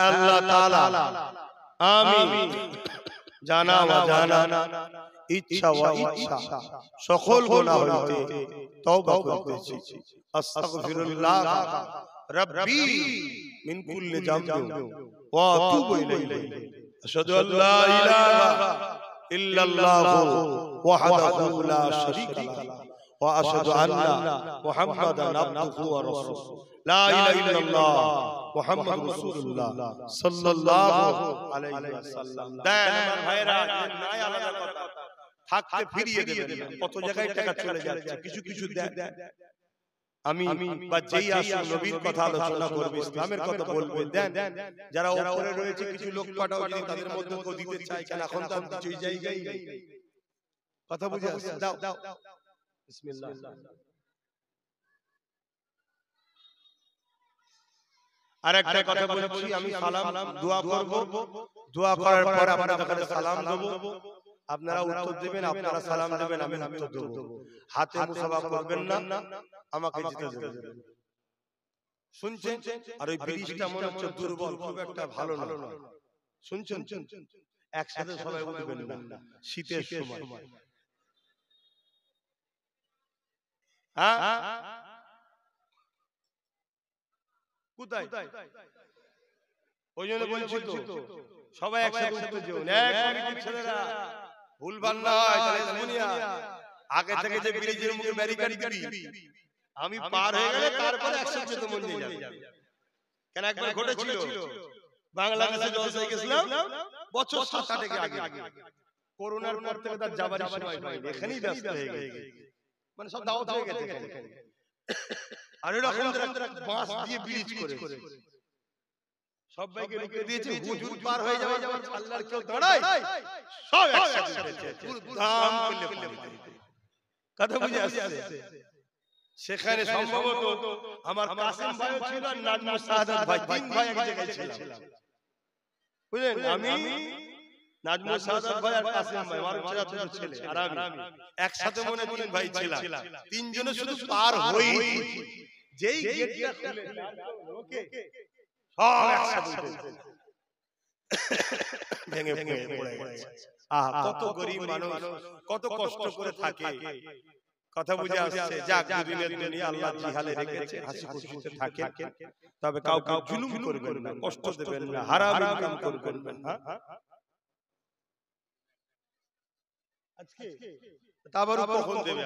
আল্লাহ তাআলা আমিন। জানা ওয়া জানা, ইচ্ছা ওয়া ইচ্ছা, সকল গুনাহ হইতে তওবা করতেছি। আস্তাগফিরুল্লাহ রাব্বি মিন কুল্লি যামবি ওয়া আতুবু ইলাইহি। আশহাদু আল্লা ইলাহা ইল্লাল্লাহু ওয়াহদাহু লা শারীকা লাহু ওয়া আশহাদু আন্না মুহাম্মাদান আবদুহু ওয়া রাসূলুহু। লা ইলাহা ইল্লাল্লাহ মুহাম্মাদুর রাসূলুল্লাহ সাল্লাল্লাহু আলাইহি ওয়াসাল্লাম। দেন আমার ভাইরা, নাই আলাদা কথা, থাকতে ফিরিয়ে দেবেন। কত জায়গায় টাকা চলে যাচ্ছে, কিছু কিছু দেন। আমি বা যেই আসুন নবীর কথা আলোচনা করবে, ইসলামের কথা বলবে, দেন। যারা উপরে রয়েছে কিছু লোক পাঠাও, যদি তাদের মধ্যে কেউ দিতে চায়, কেন এখন তো কিছুই জায়গায় নেই। কথা বুঝে আসছে? দাও দাও, বিসমিল্লাহ। আর একটা কথা বলছি, আমি সালাম দোয়া করব, দোয়া করার পর আপনাদের কাছে সালাম দেব, আপনারা উত্তর দিবেন, আপনারা সালাম দেবেন, আমি উত্তর দেব। হাতে মুসাফা করবেন না, আমাকে যেতে দেবেন। শুনছেন? আর ওই ব্রিজটা মনে হচ্ছে দুর্বল, খুব একটা ভালো না। শুনছেন? একসাথে সবাই উঠবেন না শীতের সময়। হ্যাঁ, কোথায়? ওই জন্য বলছি তো, সবাই একসাথে উঠতে যেও। এক কমিটির ছেলেরা ভুলভাল না হয়, তাহলে শুনিয়া আগে থেকে যে ব্রিজের মুখে ব্যারিকেড দিবি, আমি পার হয়ে গেলে তারপরে একসাথে যেতে মন নিয়ে যাবে। কেন একবার ঘটেছিল, বাংলাদেশে জলসায় গেছিলাম বছর 7-8 আগে, করোনার পর থেকে তার যাবার সময় পাইনি, এখানেই ব্যস্ত হয়ে গেছে, মানে সব দাওয়াত হয়ে গেছে এখানে। আর এরকম বাঁশ দিয়ে ব্রিজ করে সবাইকে রুখে দিয়েছে, হুজুর পার হয়ে যাওয়ার পর আল্লাহর কেউ দাঁড়ায়, সব একসাথে উঠেছে, পুরো দাম করলে পানি। কথা বুঝে আসছে? সেখানে সম্ভবত আমার কাসেম ভাই ছিল আর নাজমুল শাহাদাত ভাই, তিন ভাই এক জায়গায় ছিলাম, বুঝলেন? আমি নাজমুল শাহাদাত ভাই আর কাসেম ভাই আমার চাচা ছেলে আর আমি একসাথে মনে তিন ভাই ছিলাম। তিনজনে শুধু পার হই, যেই গেটটা খুলে ওকে সব একসাথে ভেঙে পড়ে গেছে। আহা, কত গরিব মানুষ কত কষ্ট করে থাকে। কথা বুঝে আসছে? যাক, দুদিনের দুনিয়া আল্লাহ জিহালে রেখেছে, হাসি খুশিতে থাকে, তবে কাউকে জুলুম করবেন না, কষ্ট দেবেন না, হারাম ইনকাম করবেন না। আজকে তাবারুক কখন দেবে?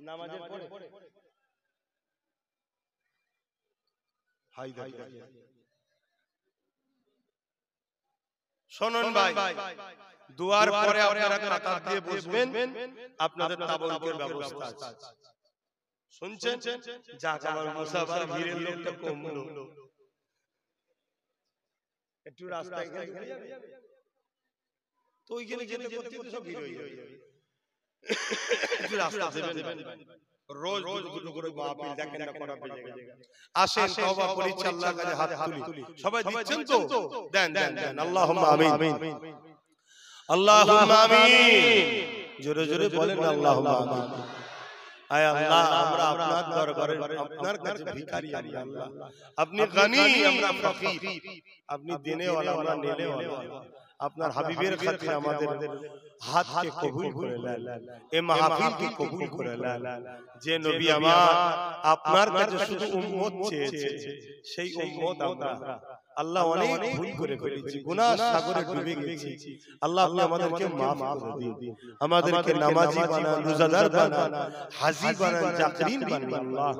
নামাজের পরে হাই দাই। শুনুন ভাই, দুয়ার পরে আপনারা কাতার দিয়ে বসবেন, আপনাদের তাবারুকের ব্যবস্থা আছে। শুনছেন? যাক, আমার মুসাফার ভিড়ের লোকটা কমলো, একটু রাস্তায় গেলে তো ওইখানে যেতে করতে তো সব ভিড় হয়ে যাবে। একটু রাস্তা দেবেন, রোজ দুটো করে মাহফিল দেখেন না, করা পেয়ে যাবে। আসেন, তওবা করি, আল্লাহর কাছে হাত তুলি। সবাই দিচ্ছেন তো? দেন দেন দেন। আল্লাহুম্মা আমিন, আল্লাহুম্মা আমিন। জোরে জোরে বলেন আল্লাহুম্মা আমিন। আয় আল্লাহ, আমরা আপনার দরবারে, আপনার কাছে ভিখারি আল্লাহ। আপনি গনি, আমরা ফকির। আপনি দেনে ওয়ালা, আমরা নেনে ওয়ালা। আপনার হাবিবের খাতির আমাদের হাতকে কবুল করে নেন, এই মাহফিলকে কবুল করে নেন। যে নবী আমার আপনার কাছে শুধু উম্মত চেয়েছে, সেই উম্মত আমরা আল্লাহ অনেক ভুল করে ফেলেছি, গুনাহ সাগরে ডুবে গেছি। আল্লাহ আপনি আমাদেরকে maaf করে দিন, আমাদেরকে নামাজি বানান, রোজাদার বানান, হাজি বানান, জাকিরিন বানান। আল্লাহ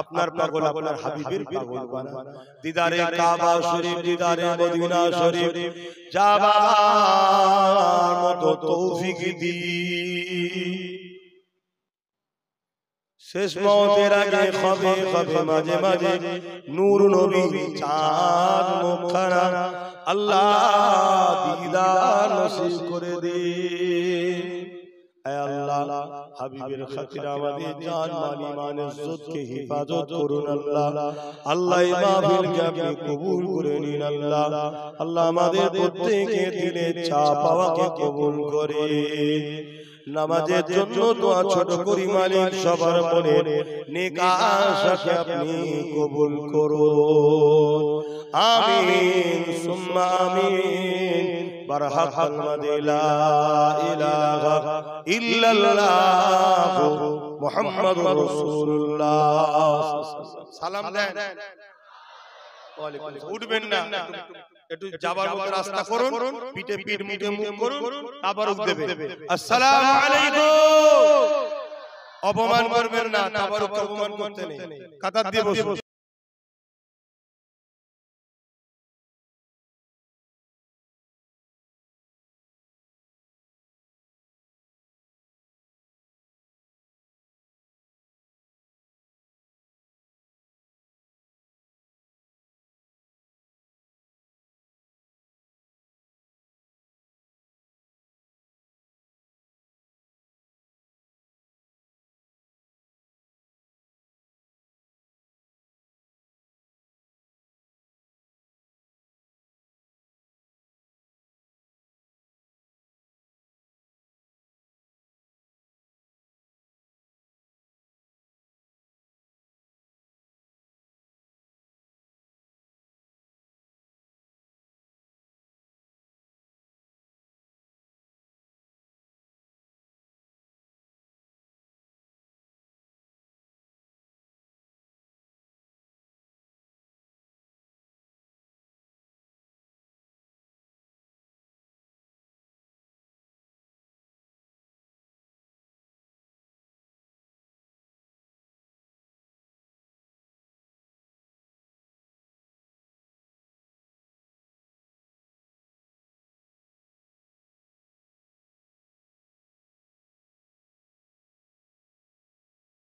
আপনার পাগল, আপনার হাবিবের পাগল বানান। দিদারে কাবা শরীফ, দিদারে মদিনা শরীফ যাবার মতো তৌফিক দিন। শেষ মওতের আগে খবে খবে মাঝে মাঝে নূর নবী চাঁদ মুখখানা আল্লাহ দিদার নসিব করে দিন। হে আল্লাহ, হাবিবের খাতির আমাদের জান মাল ঈমান ইজ্জতকে হেফাজত করুন আল্লাহ। আল্লাহ এই মাহফিলকে আপনি কবুল করে নিন আল্লাহ। আল্লাহ আমাদের প্রত্যেকের দিলের চাওয়া পাওয়াকে কবুল করে। নামাজের জন্য দোয়া ছোট করি মালিক, সবার মনে নেক আশাকে আপনি কবুল করুন। আমিন সুম্মা আমিন। বারহাকাল মাদিলা ইলাহা ইল্লাল্লাহ মুহাম্মাদুর রাসূলুল্লাহ। সালাম দেন। ওয়ালাইকুম আসসালাম। উঠবেন না, একটু যাবার মতো রাস্তা করুন, পিঠে পিঠ মুখে মুখ করুন, তাবারুক দেবে। আসসালামু আলাইকুম। অপমান করবেন না, তাবারুক অপমান করতে নেই। কাতার দিয়ে বসুন।